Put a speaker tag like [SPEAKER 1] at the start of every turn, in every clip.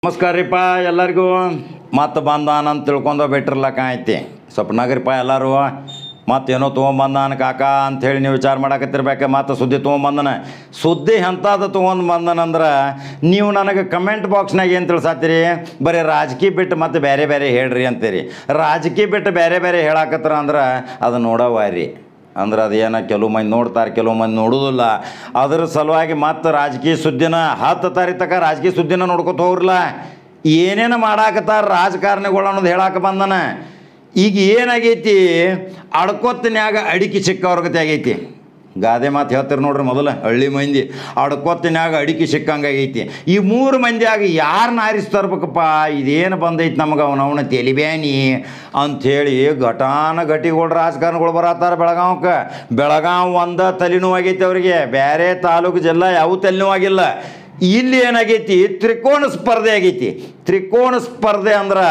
[SPEAKER 1] ನಮಸ್ಕಾರ ರೀಪ್ಪ ಎಲ್ಲರಿಗೂ. ಮತ್ತು ಬಂದಾನ ಅಂತ ತಿಳ್ಕೊಂಡು ಬಿಟ್ಟಿರ್ಲಕ್ಕ ಐತಿ. ಸ್ವಲ್ಪ ನಗರಿಪ್ಪ ಎಲ್ಲರೂ ಮತ್ತೇನೋ ತೊಗೊಂಬಂದಾನ ಕಾಕ ಅಂಥೇಳಿ ನೀವು ವಿಚಾರ ಮಾಡಕತ್ತಿರ್ಬೇಕು. ಮತ್ತು ಸುದ್ದಿ ತೊಗೊಂಬಂದನ ಸುದ್ದಿ ಎಂಥದ್ದು ತೊಗೊಂಡು ಬಂದನಂದ್ರೆ ನೀವು ನನಗೆ ಕಮೆಂಟ್ ಬಾಕ್ಸ್ನಾಗ ಏನು ತಿಳ್ಸಾತೀರಿ, ಬರೀ ರಾಜಕೀಯ ಬಿಟ್ಟು ಮತ್ತು ಬೇರೆ ಬೇರೆ ಹೇಳ್ರಿ ಅಂತೀರಿ. ರಾಜಕೀಯ ಬಿಟ್ಟು ಬೇರೆ ಬೇರೆ ಹೇಳಾಕತ್ತಾರ ಅಂದ್ರೆ ಅದು ನೋಡವಾರಿ ಅಂದ್ರೆ ಅದೇನೋ ಕೆಲವು ಮಂದಿ ನೋಡ್ತಾರೆ, ಕೆಲವು ಮಂದಿ ನೋಡೋದಿಲ್ಲ. ಅದ್ರ ಸಲುವಾಗಿ ಮತ್ತು ರಾಜಕೀಯ ಸುದ್ದಿನ 10 ತಾರೀಕು ತನಕ ರಾಜಕೀಯ ಸುದ್ದಿನ ನೋಡ್ಕೊತ ಹೋಗ್ರಲ್ಲ. ಏನೇನು ಮಾಡಾಕತ್ತಾರ ರಾಜಕಾರಣಿಗಳು ಅನ್ನೋದು ಹೇಳಕ್ಕೆ ಬಂದನ. ಈಗ ಏನಾಗೈತಿ, ಅಡ್ಕೊತ್ತಿನ್ಯಾಗ ಅಡಿಕೆ ಸಿಕ್ಕವ್ರಗತೆ ಆಗೈತಿ. ಗಾದೆ ಮಾತು ಹೇಳ್ತಾರೆ ನೋಡ್ರಿ, ಮೊದಲು ಹಳ್ಳಿ ಮಂದಿ ಅಡ್ಕೊತ್ತಿನ್ಯಾಗ ಅಡಿಕೆ ಸಿಕ್ಕಂಗಾಗೈತಿ. ಈ 3 ಮಂದಿಯಾಗ ಯಾರನ್ನ ಆರಿಸ್ತರ್ಬೇಕಪ್ಪ, ಇದೇನು ಬಂದೈತಿ ನಮಗೆ ಅವನವನ ತೆಲಿಬ್ಯಾನಿ ಅಂಥೇಳಿ ಘಟಿಗಳು ರಾಜಕಾರಣಿಗಳು ಬರತ್ತಾರ ಬೆಳಗಾವಕ್ಕೆ. ಬೆಳಗಾವ್ ಒಂದು ತಲೆನೋವಾಗೈತಿ ಅವರಿಗೆ, ಬೇರೆ ತಾಲೂಕು ಜಿಲ್ಲಾ ಯಾವ ತಲೆನೋವಾಗಿಲ್ಲ. ಇಲ್ಲಿ ಏನಾಗೈತಿ, ತ್ರಿಕೋನ ಸ್ಪರ್ಧೆ ಆಗೈತಿ. ತ್ರಿಕೋನ ಸ್ಪರ್ಧೆ ಅಂದ್ರೆ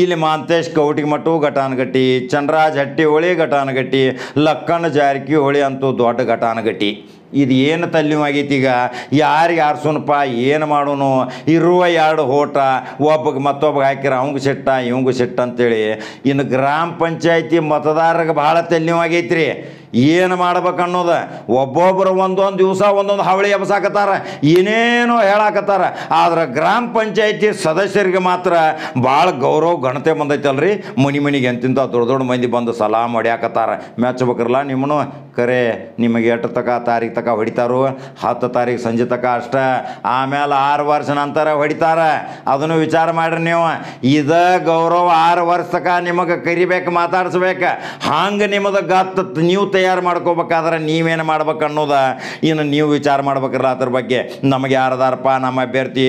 [SPEAKER 1] ಇಲ್ಲಿ ಮಾಂತೇಶ್ ಕೌಟಿಮಠ ಘಟಾನುಘಟಿ, ಚಂದ್ರರಾಜ್ ಹಟ್ಟಿಹೊಳಿ ಘಟಾನುಘಟಿ, ಲಕ್ಕಣ್ಣ ಜಾರಕಿಹೊಳಿ ಅಂತೂ ದೊಡ್ಡ ಘಟಾನುಘಟಿ. ಇದು ಏನು ತಲೆನೋವಾಗೈತಿ. ಈಗ ಯಾರಿಗೆ ಆರ್ಸೋನಪ್ಪ, ಏನು ಮಾಡೋನು, ಇರುವ 2 ಹೋಟ ಒಬ್ಬಗೆ ಮತ್ತೊಬ್ಬಗೆ ಹಾಕಿರ ಅವಂಗೆ ಸಿಟ್ಟ ಇವಂಗೆ ಸಿಟ್ಟ ಅಂತೇಳಿ. ಇನ್ನು ಗ್ರಾಮ ಪಂಚಾಯತಿ ಮತದಾರರಿಗೆ ಭಾಳ ತಲೆನೋವಾಗೈತಿ ರೀ. ಏನು ಮಾಡ್ಬೇಕು ಅನ್ನೋದು ಒಬ್ಬೊಬ್ಬರು ಒಂದೊಂದು ದಿವಸ ಒಂದೊಂದು ಹಾವಳಿ ಎಬ್ಸಾಕತ್ತಾರ, ಏನೇನೋ ಹೇಳಾಕತ್ತಾರ. ಆದ್ರೆ ಗ್ರಾಮ ಪಂಚಾಯತಿ ಸದಸ್ಯರಿಗೆ ಮಾತ್ರ ಭಾಳ ಗೌರವ ಘನತೆ ಬಂದೈತಲ್ರಿ. ಮನೆಗೆ ಎಂತಿಂತ ದೊಡ್ಡ ದೊಡ್ಡ ಮಂದಿ ಬಂದು ಸಲಾಮ್ ಹೊಡ್ಯಾಕತ್ತಾರ. ಮೆಚ್ಚಬೇಕ್ರಲ್ಲ ನಿಮ್ಮನ್ನು. ಕರೆ ನಿಮಗೆ ಎಷ್ಟು ತಾರೀಕು ತಕ ಹೊಡಿತಾರೋ, 10 ತಾರೀಕು ಸಂಜೆ ತಕ ಅಷ್ಟೇ. ಆಮೇಲೆ 6 ವರ್ಷ ನಂತರ ಹೊಡಿತಾರೆ. ಅದನ್ನು ವಿಚಾರ ಮಾಡಿರಿ ನೀವು. ಇದು ಗೌರವ 6 ವರ್ಷ ತಕ ನಿಮಗೆ ಕರಿಬೇಕು, ಮಾತಾಡಿಸ್ಬೇಕು. ಹಂಗೆ ನಿಮ್ಮದು ಗತ್ತು ನೀವು ತಯಾರು ಮಾಡ್ಕೋಬೇಕಾದ್ರೆ ನೀವೇನು ಮಾಡ್ಬೇಕು ಅನ್ನೋದ ಇನ್ನು ನೀವು ವಿಚಾರ ಮಾಡ್ಬೇಕಲ್ಲ. ಅದ್ರ ಬಗ್ಗೆ ನಮಗೆ ಯಾರದಾರಪ್ಪ, ನಮ್ಮ ಅಭ್ಯರ್ಥಿ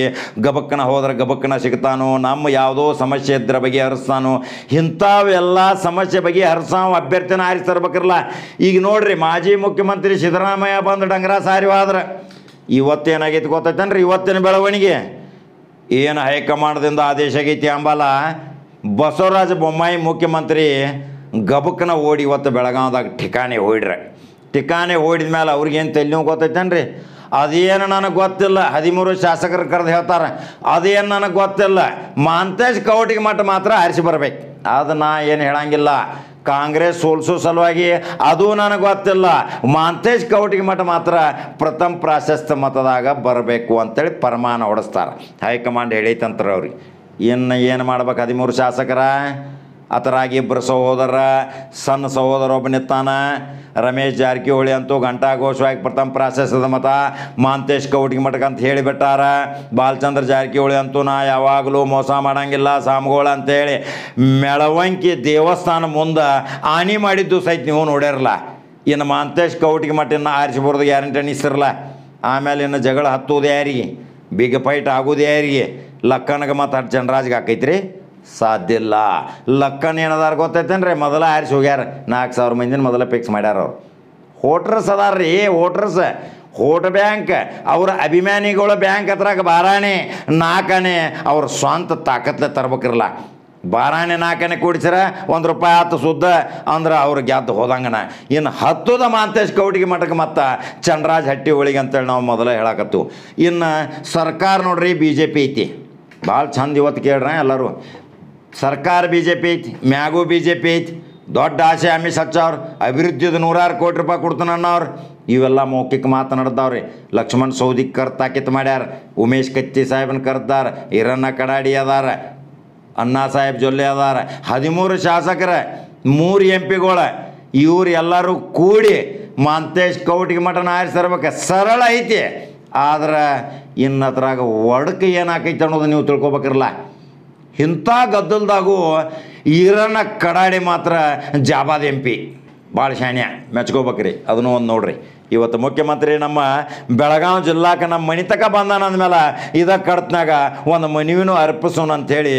[SPEAKER 1] ಗಬಕ್ಕನ ಹೋದ್ರೆ ಗಬಕ್ಕನ ಸಿಗ್ತಾನೋ, ನಮ್ಮ ಯಾವುದೋ ಸಮಸ್ಯೆ ಇದ್ರ ಬಗೆಹರಿಸ್ತಾನೋ, ಇಂಥವೆಲ್ಲ ಸಮಸ್ಯೆ ಬಗೆಹರಿಸಾವ ಅಭ್ಯರ್ಥಿನ ಆರಿಸ್ತರ್ಬೇಕಿರಲ್ಲ. ಈಗ ನೋಡ್ರಿ, ಮಾಜಿ ಮುಖ್ಯಮಂತ್ರಿ ಸಿದ್ದರಾಮಯ್ಯ ಬಂದು ಡಂಗರ ಸಾರಿ ಹೋದ್ರೆ ಇವತ್ತೇನಾಗೈತಿ ಗೊತ್ತೈತನ್ರಿ. ಇವತ್ತಿನ ಬೆಳವಣಿಗೆ ಏನು ಹೈಕಮಾಂಡ್ದಿಂದ ಆದೇಶ ಆಗೈತಿ ಅಂಬಲ್ಲ, ಬಸವರಾಜ ಬೊಮ್ಮಾಯಿ ಮುಖ್ಯಮಂತ್ರಿ ಗಬಕ್ಕನ ಓಡಿ ಇವತ್ತು ಬೆಳಗಾವ್ದಾಗ ಠಿಕಾಣಿ ಹೊಯ್ಡ್ರೆ. ಠಿಕಾಣಿ ಹೊಯ್ಡಿದ ಮೇಲೆ ಅವ್ರಿಗೇನು ತಲೆನೋವು ಗೊತ್ತೈತೇನ್ರಿ. ಅದೇನು ನನಗೆ ಗೊತ್ತಿಲ್ಲ. 13 ಶಾಸಕರು ಕರೆದು ಹೇಳ್ತಾರೆ, ಅದೇನು ನನಗೆ ಗೊತ್ತಿಲ್ಲ. ಮಾಂತೇಶ್ ಕೌಟಿಮಠ ಮಾತ್ರ ಆರಿಸಿ ಬರ್ಬೇಕು. ಅದು ನಾ ಏನು ಹೇಳಂಗಿಲ್ಲ. ಕಾಂಗ್ರೆಸ್ ಸೋಲ್ಸೋ ಸಲುವಾಗಿ ಅದು ನನಗೆ ಗೊತ್ತಿಲ್ಲ. ಮಾಂತೇಶ್ ಕೌಟಿಮಠ ಮಾತ್ರ ಪ್ರಥಮ ಪ್ರಾಶಸ್ತ್ಯ ಮತದಾಗ ಬರಬೇಕು ಅಂತೇಳಿ ಪರಮಾನ ಹೊಡೆಸ್ತಾರೆ. ಹೈಕಮಾಂಡ್ ಹೇಳೈತಂತಾರೆ ಅವ್ರಿಗೆ. ಏನು ಮಾಡ್ಬೇಕು, 13 ಶಾಸಕರ ಅದರಾಗಿ 2 ಸಹೋದರ, ಸಣ್ಣ ಸಹೋದರ ಒಬ್ಬ ನಿತ್ತಾನ. ರಮೇಶ್ ಜಾರಕಿಹೊಳಿ ಅಂತೂ ಘಂಟಾಘೋಷವಾಗಿ ಪ್ರಥಮ ಪ್ರಾಶಸ್ತ್ಯದ ಮತ ಮಾಂತೇಶ್ ಕೌಟಿಮಠಕ್ಕೆ ಅಂತ ಹೇಳಿಬಿಟ್ಟಾರ. ಬಾಲಚಂದ್ರ ಜಾರಕಿಹೊಳಿ ಅಂತೂ ನಾ ಯಾವಾಗಲೂ ಮೋಸ ಮಾಡಂಗಿಲ್ಲ ಸಾಮ್ಗೋಳ ಅಂತೇಳಿ ಮೆಳವಂಕಿ ದೇವಸ್ಥಾನ ಮುಂದೆ ಆನಿ ಮಾಡಿದ್ದು ಸಹಿತ ನೀವು ನೋಡ್ಯಾರಲ್ಲ. ಇನ್ನು ಮಾಂತೇಶ್ ಕೌಟಿಮಠನ ಆರಿಸಿ ಬರೋದು ಗ್ಯಾರಂಟಿ ಅನ್ನಿಸ್ತಿರಲ್ಲ. ಆಮೇಲೆ ಇನ್ನು ಜಗಳ ಹತ್ತೋದು ಯಾರಿಗೆ, ಬಿಗ್ ಫೈಟ್ ಆಗೋದು ಯಾರಿಗೆ? ಲಕ್ಕನ್ಗೆ ಮತ್ತು ಚಂದ್ರರಾಜ್ಗೆ ಹಾಕೈತ್ರಿ? ಸಾಧ್ಯ ಇಲ್ಲ. ಲಕ್ಕನ್ ಏನದಾರ ಗೊತ್ತೈತೇನ್ರಿ, ಮೊದಲ ಆರಿಸಿ ಹೋಗ್ಯಾರ. 4,000 ಮಂದಿನ ಮೊದಲ ಫಿಕ್ಸ್ ಮಾಡ್ಯಾರ ಅವ್ರು. ವೋಟ್ರಸ್ ಅದಾರ ರೀ, ವೋಟ್ರಸ್. ವೋಟ್ ಬ್ಯಾಂಕ್ ಅವ್ರ ಅಭಿಮಾನಿಗಳ ಬ್ಯಾಂಕ್ ಹತ್ರಾಗ ಬಾರಾಣೆ 4 ಅವ್ರ ಸ್ವಂತ ತಾಕತ್ಲೆ ತರ್ಬೇಕಿರಲ್ಲ. ಬಾರಾಣೆ 4 ಕೂಡಿಸ್ಯಾರ, ₹1 ಆತು ಸುದ್ದ ಅಂದ್ರೆ ಅವ್ರು ಗೆದ್ದು ಹೋದಂಗನ. ಇನ್ನು 10 ಮಾಂತೇಶ್ ಕೌಟಿಮಠಕ್ಕೆ ಮತ್ತು ಚಂದ್ರರಾಜ್ ಹಟ್ಟಿಹೊಳಿಗೆ ಅಂತೇಳಿ ನಾವು ಮೊದಲೇ ಹೇಳಕತ್ತು. ಇನ್ನು ಸರ್ಕಾರ ನೋಡ್ರಿ, BJP ಐತಿ. ಭಾಳ ಚಂದ ಇವತ್ತು ಕೇಳ್ರ ಎಲ್ಲರೂ. ಸರ್ಕಾರ BJP ಐತಿ, ಮ್ಯಾಗೂ BJP ಐತಿ. ದೊಡ್ಡ ಆಸೆ ಅಮಿತ್ ಹಚ್ಚವ್ರು, ಅಭಿವೃದ್ಧಿದು 100 ಕೋಟಿ ರೂಪಾಯಿ ಕೊಡ್ತಾನನ್ನವ್ರು. ಇವೆಲ್ಲ ಮೌಖಿಕ ಮಾತನಾಡ್ತಾವ್ರಿ. ಲಕ್ಷ್ಮಣ್ ಸೌದಿಗೆ ತಾಕೀತು ಮಾಡ್ಯಾರ, ಉಮೇಶ್ ಕತ್ತಿ ಸಾಹೇಬನ ಕರೆದಾರ, ಈರಣ್ಣ ಕಡಾಡಿ ಅದಾರ, ಅಣ್ಣಾ ಸಾಹೇಬ್ ಜೊಲ್ಲೆ ಅದಾರ. 13 ಶಾಸಕರ, 3 MP ಗಳು, ಇವ್ರು ಎಲ್ಲರೂ ಕೂಡಿ ಮಾಂತೇಶ್ ಕೌಟಿಮಠನ ಆರಿಸಿರ್ಬೇಕು. ಸರಳ ಐತಿ. ಆದ್ರೆ ಇನ್ನು ಅದ್ರಾಗ ಒಡಕೆ ಏನಾಕೈತೆ ಅನ್ನೋದು ನೀವು ತಿಳ್ಕೊಬೇಕಿರಲ್ಲ. ಇಂಥ ಗದ್ದಲ್ದಾಗೂ ಈರಣ್ಣ ಕಡಾಡಿ ಮಾತ್ರ ಜಾಬಾದ್ MP ಭಾಳ ಶಾನ್ಯ, ಮೆಚ್ಕೋಬೇಕ್ರಿ. ಅದನ್ನು ಒಂದು ನೋಡ್ರಿ. ಇವತ್ತು ಮುಖ್ಯಮಂತ್ರಿ ನಮ್ಮ ಬೆಳಗಾವಿ ಜಿಲ್ಲಾಕ್ಕೆ ನಮ್ಮ ಮನೆ ತಕ ಬಂದಾನ ಅಂದಮೇಲೆ ಇದಕ್ಕೆ ಕಡ್ತನಾಗ ಒಂದು ಮನವಿನೂ ಅರ್ಪಿಸೋಣ ಅಂಥೇಳಿ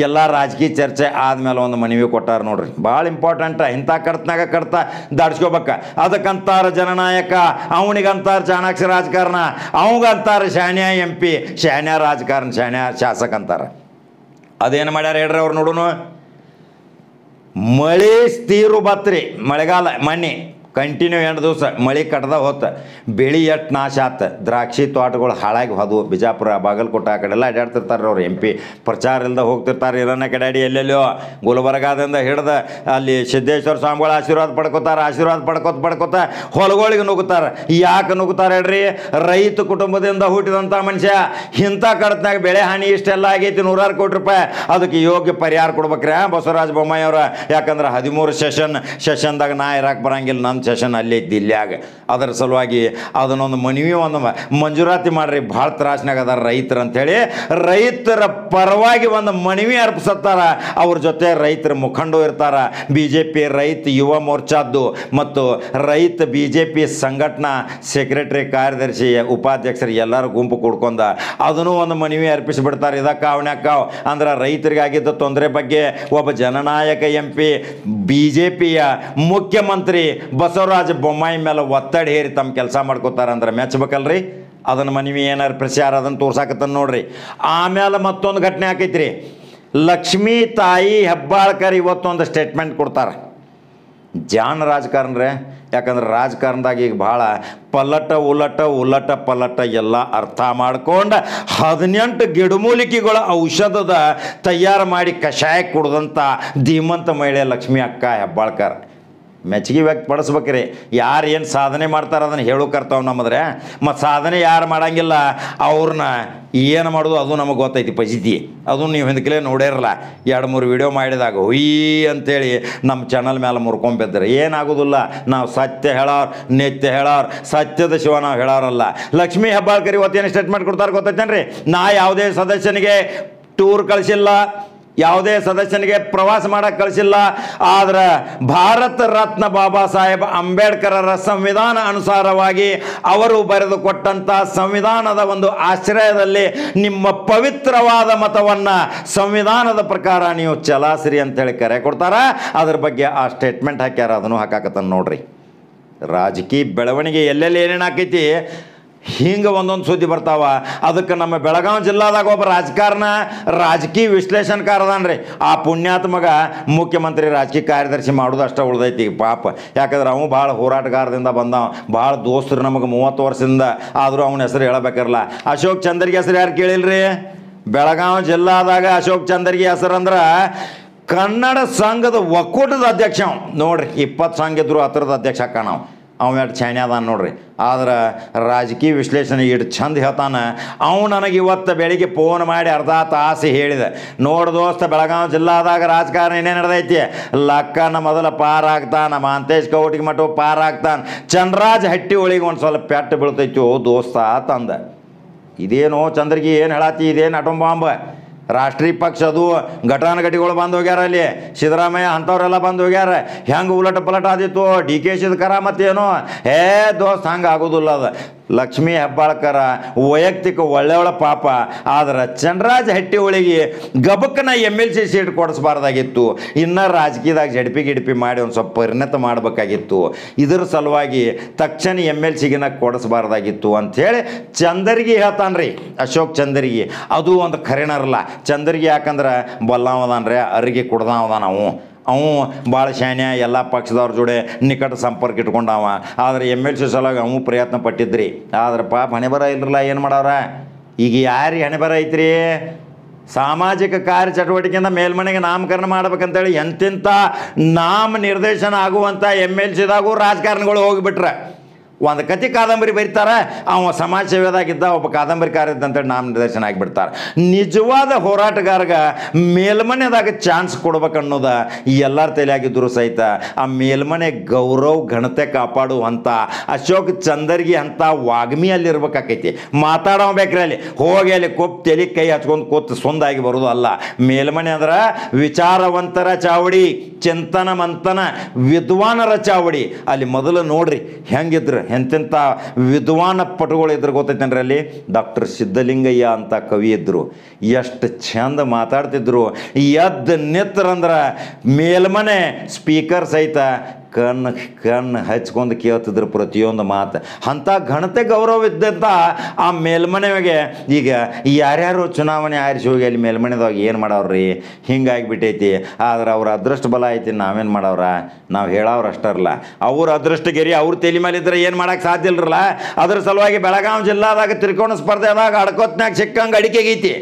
[SPEAKER 1] ಎಲ್ಲ ರಾಜಕೀಯ ಚರ್ಚೆ ಆದಮೇಲೆ ಒಂದು ಮನವಿ ಕೊಟ್ಟಾರ ನೋಡ್ರಿ. ಭಾಳ ಇಂಪಾರ್ಟೆಂಟ. ಇಂಥ ಕಡ್ತನಾಗ ಕಡ್ತ ದಾಡ್ಸ್ಕೋಬೇಕು. ಅದಕ್ಕಂತಾರೆ ಜನನಾಯಕ, ಅವನಿಗಂತಾರೆ ಚಾಣಾಕ್ಷ ರಾಜಕಾರಣ, ಅವಂಗಂತಾರೆ ಶಾನ್ಯ MP, ಶಾನ್ಯ ರಾಜಕಾರಣ, ಶಾನ್ಯ ಶಾಸಕ ಅಂತಾರೆ. ಅದೇನು ಮಾಡ್ಯಾರ ಹೇಳ್ರಿ ಅವ್ರು ನೋಡೋಣ. ಮಳೆ ತೀರು ಬತ್ರಿ, ಮಳೆಗಾಲ ಮೊನ್ನೆ ಕಂಟಿನ್ಯೂ 8 ದಿವಸ ಮಳೆ ಕಟ್ಟದ ಹೊತ್ತು ಬೆಳೆ ಎಷ್ಟು ನಾಶ ಆತು, ದ್ರಾಕ್ಷಿ ತೋಟಗಳು ಹಾಳಾಗಿ ಹೋದವು. ಬಿಜಾಪುರ ಬಾಗಲಕೋಟೆ ಆ ಕಡೆ ಎಲ್ಲ ಅಡ್ಡಾಡ್ತಿರ್ತಾರೆ ಅವ್ರು. MP ಪ್ರಚಾರ ಇಲ್ಲದೆ ಹೋಗ್ತಿರ್ತಾರೆ, ಇರೋನ ಕಡೆ ಎಲ್ಲೆಲ್ಲೋ ಗುಲ್ಬರ್ಗಾದಿಂದ ಹಿಡ್ದು ಅಲ್ಲಿ ಸಿದ್ದೇಶ್ವರ ಸ್ವಾಮಿಗಳು ಆಶೀರ್ವಾದ ಪಡ್ಕೋತ ಹೊಲಗಳಿಗೆ ನುಗ್ಗುತ್ತಾರೆ. ಯಾಕೆ ನುಗ್ಗುತ್ತಾರೆ ಹೇಳ್ರಿ? ರೈತ ಕುಟುಂಬದಿಂದ ಹುಟ್ಟಿದಂಥ ಮನುಷ್ಯ ಇಂಥ ಕಡತ್ನಾಗ ಬೆಳೆ ಹಾನಿ ಇಷ್ಟೆಲ್ಲ ಆಗೈತಿ, 100 ಕೋಟಿ ರೂಪಾಯಿ, ಅದಕ್ಕೆ ಯೋಗ್ಯ ಪರಿಹಾರ ಕೊಡ್ಬೇಕ್ರಿ ಬಸವರಾಜ ಬೊಮ್ಮಾಯಿ ಅವ್ರ. ಯಾಕಂದ್ರೆ 13 ಸೆಷನ್ದಾಗ ನಾ ಇರಾಕ್ ಬರಂಗಿಲ್ಲ, ನನ್ನ ಸೆಷನ್ ಅಲ್ಲೇ ಇದ್ದು ಇಲ್ಲಾಗ. ಅದರ ಸಲುವಾಗಿ ಅದನ್ನೊಂದು ಮನವಿ ಒಂದು ಮಂಜೂರಾತಿ ಮಾಡ್ರಿ, ಭಾಳ ತ್ರಾಸ್ನಾಗ ಅದಾರ ರೈತರು ಅಂಥೇಳಿ ರೈತರ ಪರವಾಗಿ ಒಂದು ಮನವಿ ಅರ್ಪಿಸುತ್ತಾರ. ಅವ್ರ ಜೊತೆ ರೈತರ ಮುಖಂಡರು ಇರ್ತಾರ. BJP ರೈತ ಯುವ ಮೋರ್ಚಾದ್ದು ಮತ್ತು ರೈತ BJP ಸಂಘಟನಾ ಸೆಕ್ರೆಟರಿ, ಕಾರ್ಯದರ್ಶಿ, ಉಪಾಧ್ಯಕ್ಷರು ಎಲ್ಲರೂ ಗುಂಪು ಕೂಡ್ಕೊಂಡ ಅದನ್ನು ಒಂದು ಮನವಿ ಅರ್ಪಿಸಿಬಿಡ್ತಾರೆ. ಇದಕ್ಕೆ ಅವನ್ಯಾಕಾವ್ ಅಂದ್ರೆ ರೈತರಿಗಾಗಿದ್ದ ತೊಂದರೆ ಬಗ್ಗೆ ಒಬ್ಬ ಜನನಾಯಕ MP BJPಯ ಮುಖ್ಯಮಂತ್ರಿ ಬಸವರಾಜ ಬೊಮ್ಮಾಯಿ ಮೇಲೆ ಒತ್ತಡ ಹೇರಿ ತಮ್ಮ ಕೆಲಸ ಮಾಡ್ಕೋತಾರೆ ಅಂದ್ರೆ ಮೆಚ್ಚಬೇಕಲ್ರಿ. ಅದನ್ನು ಮನವಿ ಏನಾರು ಪ್ರಚಾರ ಅದನ್ನು ತೋರ್ಸಾಕತ್ತ ನೋಡ್ರಿ. ಆಮೇಲೆ ಮತ್ತೊಂದು ಘಟನೆ ಆಕೈತ್ರಿ. ಲಕ್ಷ್ಮೀ ತಾಯಿ ಹೆಬ್ಬಾಳ್ಕರ್ ಇವತ್ತೊಂದು ಸ್ಟೇಟ್ಮೆಂಟ್ ಕೊಡ್ತಾರೆ. ಜಾಣ ರಾಜಕಾರಣರೇ, ಯಾಕಂದ್ರೆ ರಾಜಕಾರಣದಾಗ ಈಗ ಭಾಳ ಉಲಟ ಪಲಟ ಎಲ್ಲ ಅರ್ಥ ಮಾಡ್ಕೊಂಡು 18 ಗಿಡಮೂಲಿಕೆಗಳ ಔಷಧದ ತಯಾರು ಮಾಡಿ ಕಷಾಯ ಕುಡ್ದಂಥ ಧೀಮಂತ ಮಹಿಳೆ ಲಕ್ಷ್ಮೀ ಅಕ್ಕ ಹೆಬ್ಬಾಳ್ಕರ್. ಮೆಚ್ಚುಗೆ ವ್ಯಕ್ತಪಡಿಸ್ಬೇಕ್ರಿ. ಯಾರು ಏನು ಸಾಧನೆ ಮಾಡ್ತಾರೆ ಅದನ್ನು ಹೇಳೋ ಕರ್ತಾವ ನಮ್ಮದ್ರೆ. ಮತ್ತು ಸಾಧನೆ ಯಾರು ಮಾಡೋಂಗಿಲ್ಲ ಅವ್ರನ್ನ ಏನು ಮಾಡೋದು ಅದು ನಮಗೆ ಗೊತ್ತೈತಿ ಪರಿಸ್ಥಿತಿ. ಅದು ನೀವು ಹಿಂದಕ್ಕೆ ನೋಡಿರಲ್ಲ, 2-3 ವಿಡಿಯೋ ಮಾಡಿದಾಗ ಹುಯ್ ಅಂತೇಳಿ ನಮ್ಮ ಚಾನಲ್ ಮೇಲೆ ಮುರ್ಕೊಂಬಿದ್ದಾರೆ. ಏನಾಗೋದಿಲ್ಲ, ನಾವು ಸತ್ಯ ಹೇಳೋರು, ನಿತ್ಯ ಹೇಳೋರು, ಸತ್ಯದ ಶಿವ ನಾವು ಹೇಳೋರಲ್ಲ. ಲಕ್ಷ್ಮೀ ಹೆಬ್ಬಾಳ್ಕರ್ ಇವತ್ತೇನು ಸ್ಟೇಟ್ಮೆಂಟ್ ಕೊಡ್ತಾರೆ ಗೊತ್ತೈತೇನ್ರಿ? ನಾ ಯಾವುದೇ ಸದಸ್ಯನಿಗೆ ಟೂರ್ ಕಳಿಸಿಲ್ಲ, ಯಾವುದೇ ಸದಸ್ಯನಿಗೆ ಪ್ರವಾಸ ಮಾಡೋಕ್ಕೆ ಕಳಿಸಿಲ್ಲ. ಆದ್ರೆ ಭಾರತ ರತ್ನ ಬಾಬಾ ಸಾಹೇಬ್ ಅಂಬೇಡ್ಕರರ ಸಂವಿಧಾನ ಅನುಸಾರವಾಗಿ ಅವರು ಬರೆದು ಕೊಟ್ಟಂಥ ಸಂವಿಧಾನದ ಒಂದು ಆಶ್ರಯದಲ್ಲಿ ನಿಮ್ಮ ಪವಿತ್ರವಾದ ಮತವನ್ನು ಸಂವಿಧಾನದ ಪ್ರಕಾರ ನೀವು ಚಲಾಯಿಸ್ರಿ ಅಂತೇಳಿ ಕರೆ ಕೊಡ್ತಾರೆ. ಅದ್ರ ಬಗ್ಗೆ ಆ ಸ್ಟೇಟ್ಮೆಂಟ್ ಹಾಕ್ಯಾರ, ಅದನ್ನು ಹಾಕಾಕತ್ತಾನ ನೋಡ್ರಿ. ರಾಜಕೀಯ ಬೆಳವಣಿಗೆ ಎಲ್ಲೆಲ್ಲಿ ಏನೇನು ಆಕೈತಿ ಹಿಂಗೆ ಒಂದೊಂದು ಸುದ್ದಿ ಬರ್ತಾವ. ಅದಕ್ಕೆ ನಮ್ಮ ಬೆಳಗಾವಿ ಜಿಲ್ಲಾದಾಗ ಒಬ್ಬ ರಾಜಕೀಯ ವಿಶ್ಲೇಷಣಕಾರ ಅದಾನ್ರಿ. ಆ ಪುಣ್ಯಾತ್ಮಗ ಮುಖ್ಯಮಂತ್ರಿ ರಾಜಕೀಯ ಕಾರ್ಯದರ್ಶಿ ಮಾಡೋದು ಅಷ್ಟೇ ಉಳ್ದೈತಿ ಈಗ ಪಾಪ. ಯಾಕಂದ್ರೆ ಅವನು ಭಾಳ ಹೋರಾಟಗಾರದಿಂದ ಬಂದವ, ಭಾಳ ದೋಸ್ತರು ನಮಗೆ 30 ವರ್ಷದಿಂದ. ಆದರೂ ಅವನ ಹೆಸರು ಹೇಳಬೇಕಿರಲ್ಲ. ಅಶೋಕ್ ಚಂದರ್ಗಿ ಹೆಸರು ಯಾರು ಕೇಳಿಲ್ರಿ? ಬೆಳಗಾವಿ ಜಿಲ್ಲಾದಾಗ ಅಶೋಕ್ ಚಂದರ್ಗಿ ಹೆಸರು ಅಂದ್ರೆ ಕನ್ನಡ ಸಂಘದ ಒಕ್ಕೂಟದ ಅಧ್ಯಕ್ಷ ಅವ ನೋಡ್ರಿ. 20 ಸಂಘ ಇದ್ರು ಹತ್ರದ ಅಧ್ಯಕ್ಷ ಹಾಕ ಅವ ಎಷ್ಟು ಛಾಣೆ ಅದಾನ ನೋಡ್ರಿ. ಆದ್ರೆ ರಾಜಕೀಯ ವಿಶ್ಲೇಷಣೆ ಇಟ್ಟು ಚಂದ ಹೇಳ್ತಾನೆ. ಅವನು ನನಗೆ ಇವತ್ತು ಬೆಳಿಗ್ಗೆ ಫೋನ್ ಮಾಡಿ ಅರ್ಧ ತಾಸು ಹೇಳಿದೆ, ನೋಡು ದೋಸ್ತ, ಬೆಳಗಾವಿ ಜಿಲ್ಲಾದಾಗ ರಾಜಕಾರಣ ಏನೇ ನಡೆದೈತಿ. ಲಕ್ಕನ ಮೊದಲ ಪಾರಾಗ್ತಾನೆ, ಮಾಂತೇಶ್ ಕೌಟಿಗೆ ಮಠ ಪಾರಾಗ್ತಾನೆ, ಚಂದ್ರರಾಜ್ ಹಟ್ಟಿ ಒಳಗೆ ಒಂದು ಸ್ವಲ್ಪ ಪೆಟ್ಟು ಬೀಳ್ತೈತಿ ಓ ದೋಸ್ತ ತಂದ. ಇದೇನೋ ಚಂದ್ರಗಿ ಏನು ಹೇಳತ್ತಿ, ಇದೇನು ಅಟೋಮ್ ಬಾಂಬ್? ರಾಷ್ಟ್ರೀಯ ಪಕ್ಷ ಅದು ಘಟಾನುಘಟಿಗಳು ಬಂದು ಹೋಗ್ಯಾರ, ಅಲ್ಲಿ ಸಿದ್ದರಾಮಯ್ಯ ಅಂಥವ್ರೆಲ್ಲ ಬಂದು ಹೋಗ್ಯಾರ. ಹೆಂಗೆ ಉಲಟ ಪಲಟ ಆದಿತ್ತು DK ಕರಾಮತ್ತೇನೋ? ದೋಸ್ತ್ ಹಂಗೆ ಆಗೋದಿಲ್ಲ. ಅದು ಲಕ್ಷ್ಮೀ ಹೆಬ್ಬಾಳ್ಕರ ವೈಯಕ್ತಿಕ ಒಳ್ಳೆಯವಳ ಪಾಪ. ಆದ್ರೆ ಚಂದ್ರರಾಜ್ ಹಟ್ಟಿ ಒಳಗೆ ಗಬಕ್ಕನ MLC ಸೀಟ್ ಕೊಡಿಸ್ಬಾರ್ದಾಗಿತ್ತು. ಇನ್ನು ರಾಜಕೀಯದಾಗ ಗಿಡಪಿ ಮಾಡಿ ಒಂದು ಸ್ವಲ್ಪ ಪರಿಣತ ಮಾಡಬೇಕಾಗಿತ್ತು. ಇದರ ಸಲುವಾಗಿ ತಕ್ಷಣ MLCಗಿನ ಕೊಡಿಸ್ಬಾರ್ದಾಗಿತ್ತು ಅಂಥೇಳಿ ಚಂದರ್ಗಿ ಹೇಳ್ತಾನ್ರಿ, ಅಶೋಕ್ ಚಂದರ್ಗಿ. ಅದು ಒಂದು ಖರೇನರಲ್ಲ. ಚಂದರ್ಗಿ ಯಾಕಂದ್ರೆ ಬಲ್ಲಾವದಾನ್ರಿ, ಅರಿಗೆ ಕುಡ್ದಾವದ ನಾವು. ಅವು ಭಾಳ ಶಾನ್ಯ, ಎಲ್ಲ ಪಕ್ಷದವ್ರ ಜೋಡೆ ನಿಕಟ ಸಂಪರ್ಕ ಇಟ್ಕೊಂಡವ. ಆದರೆ MLC ಸಲುವಾಗಿ ಅವು ಪ್ರಯತ್ನ ಪಟ್ಟಿದ್ರಿ. ಆದ್ರೆ ಪಾಪ ಹಣೆ ಬರ ಇಲ್ರಲ್ಲ, ಏನು ಮಾಡವ್ರ? ಈಗ ಯಾರಿಗೆ ಹಣೆ ಬರ ಐತ್ರಿ? ಸಾಮಾಜಿಕ ಕಾರ್ಯ ಚಟುವಟಿಕೆಯಿಂದ ಮೇಲ್ಮನೆಗೆ ನಾಮಕರಣ ಮಾಡ್ಬೇಕಂತೇಳಿ ಎಂತೆಂಥ ನಾಮ ನಿರ್ದೇಶನ ಆಗುವಂಥ MLCದಾಗೂ ರಾಜಕಾರಣಿಗಳು ಹೋಗಿಬಿಟ್ರೆ. ಒಂದು ಕತೆ ಕಾದಂಬರಿ ಬರೀತಾರೆ, ಅವ ಸಮಾಜ ಸೇವೆದಾಗಿದ್ದ ಒಬ್ಬ ಕಾದಂಬರಿಕಾರ ಇದ್ದಂತೇಳಿ ನಾಮ ನಿರ್ದೇಶನ ಆಗಿಬಿಡ್ತಾರೆ. ನಿಜವಾದ ಹೋರಾಟಗಾರಗ ಮೇಲ್ಮನೆದಾಗ ಚಾನ್ಸ್ ಕೊಡ್ಬೇಕನ್ನೋದು ಎಲ್ಲರ ತಲೆಯಾಗಿದ್ದರೂ ಸಹಿತ ಆ ಮೇಲ್ಮನೆ ಗೌರವ ಘನತೆ ಕಾಪಾಡುವಂಥ ಅಶೋಕ್ ಚಂದರ್ಗಿ ಅಂತ ವಾಗ್ಮಿಯಲ್ಲಿರ್ಬೇಕಾಕೈತಿ. ಮಾತಾಡೋ ಬೇಕ್ರಿ, ಅಲ್ಲಿ ಹೋಗಿ ಅಲ್ಲಿ ಕೊಪ್ಪು ತಲೆ ಕೈ ಹಚ್ಕೊಂಡು ಕೂತು ಸುಂದಾಗಿ ಬರೋದು ಅಲ್ಲ. ಮೇಲ್ಮನೆ ಅಂದ್ರೆ ವಿಚಾರವಂತರ ಚಾವಡಿ, ಚಿಂತನ ಮಂಥನ ವಿದ್ವಾನರ ಚಾವಡಿ. ಅಲ್ಲಿ ಮೊದಲು ನೋಡ್ರಿ ಹೆಂಗಿದ್ರು, ಎಂತೆಂಥ ವಿದ್ವಾನ ಪಟುಗಳು ಇದ್ರು ಗೊತ್ತೈತೇನ್ರಿ. ಅಲ್ಲಿ ಡಾಕ್ಟರ್ ಸಿದ್ಧಲಿಂಗಯ್ಯ ಅಂತ ಕವಿ ಇದ್ದರು, ಎಷ್ಟು ಚಂದ ಮಾತಾಡ್ತಿದ್ರು. ಎದ್ದು ನಿತ್ತರಂದ್ರೆ ಮೇಲ್ಮನೆ ಸ್ಪೀಕರ್ ಸಹಿತ ಕಣ್ಣು ಹಚ್ಕೊಂಡು ಕೇಳ್ತಿದ್ರು ಪ್ರತಿಯೊಂದು ಮಾತು. ಅಂಥ ಘನತೆ ಗೌರವ ಇದ್ದಂಥ ಆ ಮೇಲ್ಮನೆಗೆ ಈಗ ಯಾರ್ಯಾರು ಚುನಾವಣೆ ಆರಿಸಿ ಹೋಗಿ ಅಲ್ಲಿ ಮೇಲ್ಮನೆದಾಗ ಏನು ಮಾಡವ್ರಿ, ಹಿಂಗಾಗಿಬಿಟ್ಟೈತಿ. ಆದ್ರೆ ಅವ್ರ ಅದೃಷ್ಟ ಬಲ ಐತಿ, ನಾವೇನು ಮಾಡವ್ರ, ನಾವು ಹೇಳವ್ರು ಅಷ್ಟರಲ್ಲ. ಅವ್ರ ಅದೃಷ್ಟಗಿರಿ ಅವ್ರ ತಲೆ ಮೇಲೆ ಇದ್ರೆ ಏನು ಮಾಡೋಕ್ಕೆ ಸಾಧ್ಯ ಇಲ್ರಲ್ಲ. ಅದ್ರ ಸಲುವಾಗಿ ಬೆಳಗಾವಿ ಜಿಲ್ಲಾದಾಗ ತ್ರಿಕೋಣ ಸ್ಪರ್ಧೆದಾಗ ಅಡ್ಕೊತ್ನಾಗ ಸಿಕ್ಕಂಗೆ ಅಡಿಕೆಗೈತಿ.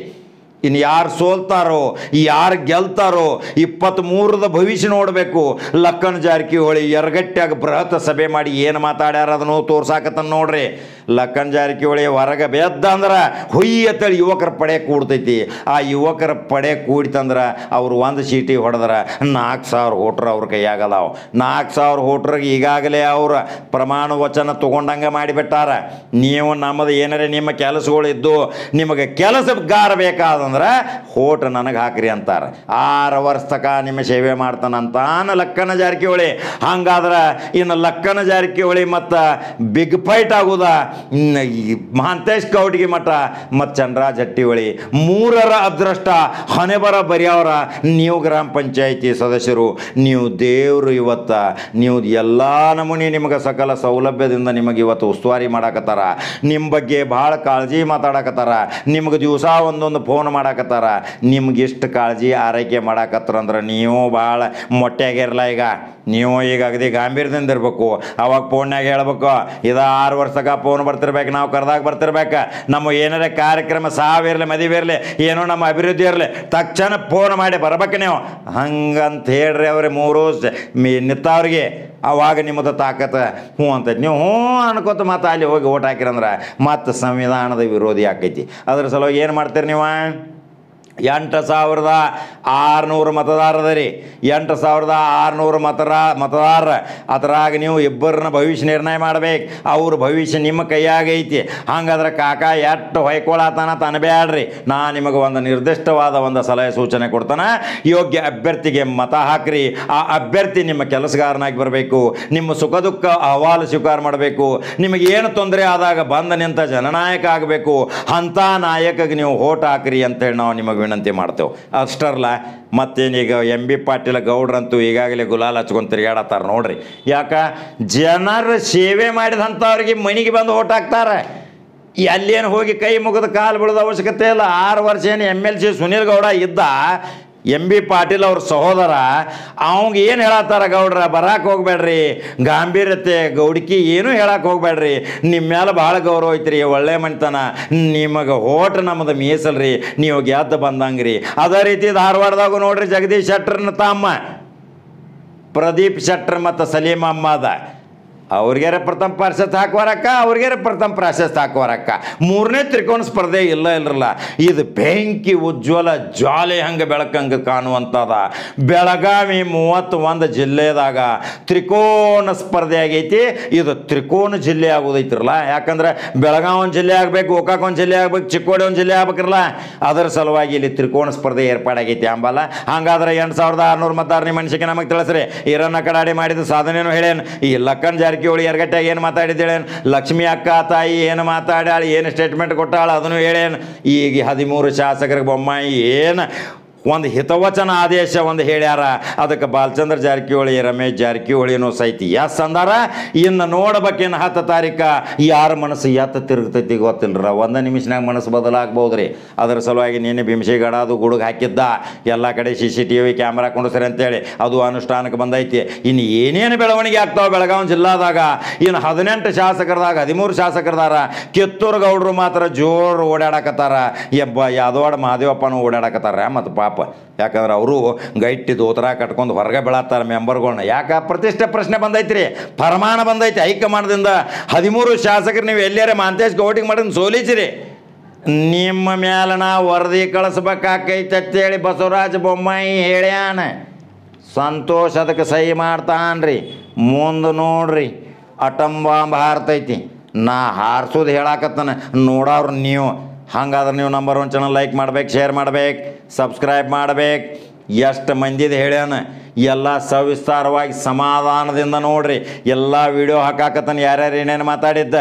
[SPEAKER 1] ಇನ್ನು ಯಾರು ಸೋಲ್ತಾರೋ, ಯಾರು ಗೆಲ್ತಾರೋ, 23ದ ಭವಿಷ್ಯ ನೋಡಬೇಕು. ಲಕ್ಕನ ಜಾರಕಿಹೊಳಿ ಎರಗಟ್ಟಾಗ ಬೃಹತ್ ಸಭೆ ಮಾಡಿ ಏನು ಮಾತಾಡ್ಯಾರ ಅದನ್ನು ತೋರ್ಸಾಕತ್ತನ ನೋಡ್ರಿ. ಲಕ್ಕನ ಜಾರಕಿಹೊಳಿ ಹೊರಗೆ ಬೆದ್ದ ಅಂದ್ರೆ ಹೊಯ್ಯತ್ತೇಳಿ ಯುವಕರ ಪಡೆ ಕೂಡ್ತೈತಿ. ಆ ಯುವಕರ ಪಡೆ ಕೂಡಿತಂದ್ರೆ ಅವ್ರು ಒಂದು ಸೀಟಿ ಹೊಡೆದ್ರೆ 4,000 ವೋಟ್ರ್ ಅವ್ರ ಕೈಯಾಗದಾವ. 4,000 ವೋಟ್ರಿಗೆ ಈಗಾಗಲೇ ಅವ್ರ ಪ್ರಮಾಣ ವಚನ ತೊಗೊಂಡಂಗೆ ಮಾಡಿಬಿಟ್ಟಾರ. ನೀವು ನಮ್ಮದು ಏನಾರೇ ನಿಮ್ಮ ಕೆಲಸಗಳಿದ್ದು ನಿಮಗೆ ಕೆಲಸಗಾರ ಬೇಕಾದಂದ್ರೆ ಹೋಟ್ ನನಗೆ ಹಾಕ್ರಿ ಅಂತಾರೆ. 6 ವರ್ಷ ತಕ ನಿಮ್ಮ ಸೇವೆ ಮಾಡ್ತಾನಂತಾನ ಲಕ್ಕನ ಜಾರಕಿಹೊಳಿ. ಹಂಗಾದ್ರೆ ಇನ್ನು ಲಕ್ಕನ ಜಾರಕಿಹೊಳಿ ಮತ್ತು ಬಿಗ್ ಫೈಟ್ ಆಗೋದ ಮಹಾಂತೇಶ್ ಕೌಟಿಗೆ ಮಠ ಮತ್ತು ಚಂದ್ರರಾಜ್ ಹಟ್ಟಿಹೊಳಿ 3ರ ಅದೃಷ್ಟ ಹಣೆ ಬರ ಬರೆಯವ್ರ ನೀವು ಗ್ರಾಮ ಪಂಚಾಯಿತಿ ಸದಸ್ಯರು, ನೀವು ದೇವರು. ಇವತ್ತು ನೀವು ಎಲ್ಲ ನಮೂನಿ ನಿಮಗೆ ಸಕಲ ಸೌಲಭ್ಯದಿಂದ ನಿಮಗೆ ಇವತ್ತು ಉಸ್ತುವಾರಿ ಮಾಡಾಕತ್ತಾರ. ನಿಮ್ಮ ಬಗ್ಗೆ ಭಾಳ ಕಾಳಜಿ ಮಾತಾಡಕತ್ತಾರ. ನಿಮ್ಗೆ ದಿವಸ ಒಂದೊಂದು ಫೋನ್ ಮಾಡಾಕತ್ತಾರ. ನಿಮ್ಗೆ ಇಷ್ಟು ಕಾಳಜಿ ಆರೈಕೆ ಮಾಡಾಕತ್ತಾರಂದ್ರೆ ನೀವು ಭಾಳ ಮೊಟ್ಟೆಯಾಗಿರಲ್ಲ. ನೀವು ಈಗ ಅಗದಿ ಗಾಂಭೀರ್ಯದಿಂದ ಇರಬೇಕು. ಅವಾಗ ಫೋನ್ಯಾಗ ಹೇಳ್ಬೇಕು, 6 ವರ್ಷಕ್ಕೆ ಫೋನ್ ಬರ್ತಿರ್ಬೇಕು, ನಾವು ಕರೆದಾಗ ಬರ್ತಿರ್ಬೇಕು. ನಮ್ಮ ಏನಾರ ಕಾರ್ಯಕ್ರಮ ಸಾವಿರಲಿ ಮದುವೆ ಇರಲಿ ಏನೋ ನಮ್ಮ ಅಭಿವೃದ್ಧಿ ಇರಲಿ ತಕ್ಷಣ ಫೋನ್ ಮಾಡಿ ಬರ್ಬೇಕು ನೀವು. ಹಂಗಂತ ಹೇಳ್ರಿ ಅವ್ರಿಗೆ 3 ನಿತ್ತವ್ರಿಗೆ. ಅವಾಗ ನಿಮ್ಮದು ತಾಕತ್ ಹ್ಞೂ ಅಂತ ನೀವು ಹ್ಞೂ ಅನ್ಕೋತ ಮತ್ತೆ ಅಲ್ಲಿ ಹೋಗಿ ಓಟ್ ಹಾಕಿರಂದ್ರೆ ಮತ್ತೆ ಸಂವಿಧಾನದ ವಿರೋಧಿ ಆಕೈತಿ. ಅದ್ರ ಸಲುವಾಗಿ ಏನು ಮಾಡ್ತೀರಿ ನೀವು? 8,600 ಮತದಾರದ ರೀ. 8,600 ಮತದಾರ. ಅದರಾಗ ನೀವು ಇಬ್ಬರನ್ನ ಭವಿಷ್ಯ ನಿರ್ಣಯ ಮಾಡ್ಬೇಕು. ಅವ್ರ ಭವಿಷ್ಯ ನಿಮ್ಮ ಕೈಯಾಗೈತಿ. ಹಂಗಾದ್ರೆ ಕಾಕ ಎಷ್ಟು ಹೊಯ್ಕೊಳತಾನ ತನಬೇಡ್ರಿ. ನಾ ನಿಮಗೆ ಒಂದು ನಿರ್ದಿಷ್ಟವಾದ ಒಂದು ಸಲಹೆ ಸೂಚನೆ ಕೊಡ್ತಾನೆ. ಯೋಗ್ಯ ಅಭ್ಯರ್ಥಿಗೆ ಮತ ಹಾಕ್ರಿ. ಆ ಅಭ್ಯರ್ಥಿ ನಿಮ್ಮ ಕೆಲಸಗಾರನಾಗಿ ಬರಬೇಕು. ನಿಮ್ಮ ಸುಖ ದುಃಖ ಅಹವಾಲು ಸ್ವೀಕಾರ ಮಾಡಬೇಕು. ನಿಮಗೆ ಏನು ತೊಂದರೆ ಆದಾಗ ಬಂದ ನಿಂತ ಜನನಾಯಕ ಆಗಬೇಕು. ಅಂಥ ನಾಯಕಗೆ ನೀವು ಓಟ್ ಹಾಕ್ರಿ ಅಂತೇಳಿ ನಾವು ನಿಮಗೆ ವಿನಂತಿ ಮಾಡ್ತೇವೆ. ಅಷ್ಟರಲ್ಲ ಮತ್ತೇನೀಗ MB ಪಾಟೀಲ ಗೌಡ್ರಂತೂ ಈಗಾಗಲೇ ಗುಲಾಲ್ ಹಚ್ಕೊಂಡು ತಿರುಗಾಡತ್ತಾರ ನೋಡ್ರಿ. ಯಾಕೆ ಜನರ ಸೇವೆ ಮಾಡಿದಂಥವ್ರಿಗೆ ಮನೆಗೆ ಬಂದು ಓಟ್ ಹಾಕ್ತಾರೆ. ಅಲ್ಲೇನು ಹೋಗಿ ಕೈ ಮುಗಿದ ಕಾಲು ಬಿಡೋದು ಅವಶ್ಯಕತೆ ಇಲ್ಲ. 6 ವರ್ಷ ಏನು MLC ಸುನೀಲ್ ಗೌಡ ಇದ್ದ, MB ಪಾಟೀಲ್ ಅವ್ರ ಸಹೋದರ. ಅವಂಗೆ ಏನು ಹೇಳತ್ತಾರ ಗೌಡ್ರ, ಬರಕ್ಕೆ ಹೋಗ್ಬೇಡ್ರಿ, ಗಾಂಭೀರ್ಯತೆ ಗೌಡಿಕಿ ಏನೂ ಹೇಳಕ್ಕೆ ಹೋಗ್ಬೇಡ್ರಿ, ನಿಮ್ಮ ಮೇಲೆ ಭಾಳ ಗೌರವ ಐತ್ರಿ, ಒಳ್ಳೆ ಮನಿತನ, ನಿಮಗೆ ಓಟ್ ನಮ್ಮದು ಮೀಸಲ್ರಿ, ನೀವು ಗೆದ್ದು ಬಂದಂಗ್ರಿ. ಅದೇ ರೀತಿ ಧಾರವಾಡದಾಗೂ ನೋಡ್ರಿ ಜಗದೀಶ್ ಶೆಟ್ಟರ್ನ ತಮ್ಮ ಪ್ರದೀಪ್ ಶೆಟ್ಟರ್ ಮತ್ತು ಸಲೀಮ್ ಅಹ್ಮದ ಅವ್ರಿಗಾರ ಪ್ರಥಮ ಪ್ರಾಶಸ್ತ್ಯ ಹಾಕುವರಕ್ಕ, ಅವ್ರಿಗಾರ ಪ್ರಥಮ ಪ್ರಾಶಸ್ತ್ಯ ಹಾಕುವರಕ್ಕ. 3ನೇ ತ್ರಿಕೋನ ಸ್ಪರ್ಧೆ ಇಲ್ಲಲ್ಲ. ಇದು ಬೆಂಕಿ ಉಜ್ವಲ ಜ್ವಾಲೆ ಹಂಗೆ ಬೆಳಕಂಗೆ ಕಾಣುವಂಥದ. ಬೆಳಗಾವಿ 31 ಜಿಲ್ಲೆದಾಗ ತ್ರಿಕೋನ ಸ್ಪರ್ಧೆ ಆಗೈತಿ. ಇದು ತ್ರಿಕೋನ ಜಿಲ್ಲೆ ಆಗೋದೈತಿರಲ್ಲ. ಯಾಕಂದ್ರೆ ಬೆಳಗಾವಿ ಒಂದು ಜಿಲ್ಲೆ ಆಗಬೇಕು, ಗೋಕಾಕ್ ಒಂದು ಜಿಲ್ಲೆ ಆಗ್ಬೇಕು, ಚಿಕ್ಕೋಡಿ ಒಂದು ಜಿಲ್ಲೆ ಆಗ್ಬೇಕಿರಲ್ಲ. ಅದರ ಸಲುವಾಗಿ ಇಲ್ಲಿ ತ್ರಿಕೋನ ಸ್ಪರ್ಧೆ ಏರ್ಪಾಡಾಗೈತಿ ಅಂಬಲ್ಲ. ಹಂಗಾದ್ರೆ 8,600 ಮತದಾರ ನಿಮ್ಮ ಮನುಷ್ಯಕ್ಕೆ ನಮಗೆ ತಿಳಿಸ್ರಿ. ಈರನ್ನ ಕಡಾಡಿ ಮಾಡಿದ ಸಾಧನೆನೂ ಹೇಳೇನು. ಈ ಲಕ್ಕನ್ ಜಾರಕಿಹೊಳಿ ಎರಗಟ್ಟಾಗ ಏನು ಮಾತಾಡಿದ್ದೇಳೇನು, ಲಕ್ಷ್ಮಿ ಅಕ್ಕ ತಾಯಿ ಏನು ಮಾತಾಡ್ಯಾಳ, ಏನು ಸ್ಟೇಟ್ಮೆಂಟ್ ಕೊಟ್ಟಾಳ ಅದನ್ನು ಹೇಳೇನು. ಈಗ 13 ಶಾಸಕರಿಗೆ ಬೊಮ್ಮಾಯಿ ಏನು ಒಂದು ಹಿತವಚನ ಆದೇಶ ಒಂದು ಹೇಳ್ಯಾರ. ಅದಕ್ಕೆ ಬಾಲಚಂದ್ರ ಜಾರಕಿಹೊಳಿ, ರಮೇಶ್ ಜಾರಕಿಹೊಳಿನೂ ಸಹಿತ ಎಸ್ ಅಂದಾರ. ಇನ್ನು ನೋಡ್ಬೇಕೇನು 10 ತಾರೀಕು ಯಾರ ಮನಸ್ಸು ಎತ್ತ ತಿರುಗ್ತೈತಿ ಗೊತ್ತಿಲ್ಲರ. 1 ನಿಮಿಷನಾಗ ಮನಸ್ಸು ಬದಲಾಗ್ಬೋದು ರೀ. ಅದರ ಸಲುವಾಗಿ ನೀನು ಭೀಮಶಿಗಡ ಅದು ಗುಡುಗು ಹಾಕಿದ್ದ, ಎಲ್ಲ ಕಡೆ CCTV ಕ್ಯಾಮ್ರಾ ಕೊಂಡಿಸ್ರಿ ಅಂತೇಳಿ ಅದು ಅನುಷ್ಠಾನಕ್ಕೆ ಬಂದೈತಿ. ಇನ್ನು ಏನೇನು ಬೆಳವಣಿಗೆ ಆಗ್ತಾವೆ ಬೆಳಗಾವಿ ಜಿಲ್ಲಾದಾಗ. ಇನ್ನು 18 ಶಾಸಕರದಾಗ 13 ಶಾಸಕರದಾರ. ಕಿತ್ತೂರು ಗೌಡರು ಮಾತ್ರ ಜೋರು ಓಡಾಡಕತ್ತಾರ. ಯಾದವಾಡ ಮಹಾದೇವಪ್ಪನೂ ಓಡಾಡಕತ್ತಾರ. ಮತ್ತು ಪಾಪ ಯಾಕಂದ್ರೆ ಅವರು ಗೈಟಿ ದೋತರ ಕಟ್ಕೊಂಡು ಹೊರಗೆ ಬೆಳತ್ತಾರೆ ಮೆಂಬರ್ಗಳನ್ನ. ಯಾಕೆ ಪ್ರತಿಷ್ಠೆ ಪ್ರಶ್ನೆ ಬಂದೈತಿ ರೀ, ಫರಮಾನ ಬಂದೈತಿ ಹೈಕಮಾಂಡ್ದಿಂದ. 13 ಶಾಸಕರು ನೀವು ಎಲ್ಲಾರೆ ಮಹಾಂತೇಶ್ ಗೌಟಿಗೆ ಮಾಡಿದ ಸೋಲಿಸಿರಿ. ನಿಮ್ಮ ಮೇಲೆ ನಾ ವರದಿ ಕಳಿಸ್ಬೇಕಾಕೈತೆ ಅಂತೇಳಿ ಬಸವರಾಜ ಬೊಮ್ಮಾಯಿ ಹೇಳ್ಯಾನ. ಸಂತೋಷ್ ಅದಕ್ಕೆ ಸಹಿ ಮಾಡ್ತಾನ್ರಿ. ಮುಂದೆ ನೋಡ್ರಿ ಅಟಮ್ ಬಾಂಬ್ ಹಾರ್ತೈತಿ. ನಾ ಹಾರಿಸೋದು ಹೇಳಾಕತ್ತಾನ, ನೋಡೋರು ನೀವು. ಹಾಗಾದ್ರೆ ನೀವು ನಂಬರ್ 1 ಚಾನಲ್ ಲೈಕ್ ಮಾಡ್ಬೇಕು, ಶೇರ್ ಮಾಡ್ಬೇಕು, ಸಬ್ಸ್ಕ್ರೈಬ್ ಮಾಡ್ಬೇಕು. ಎಷ್ಟು ಮಂದಿದು ಹೇಳ್ಯಾನ. ಎಲ್ಲ ಸವಿಸ್ತಾರವಾಗಿ ಸಮಾಧಾನದಿಂದ ನೋಡ್ರಿ. ಎಲ್ಲ ವಿಡಿಯೋ ಹಾಕಾಕತ್ತಾನ ಯಾರ್ಯಾರು ಏನೇನು ಮಾತಾಡಿದ್ದ.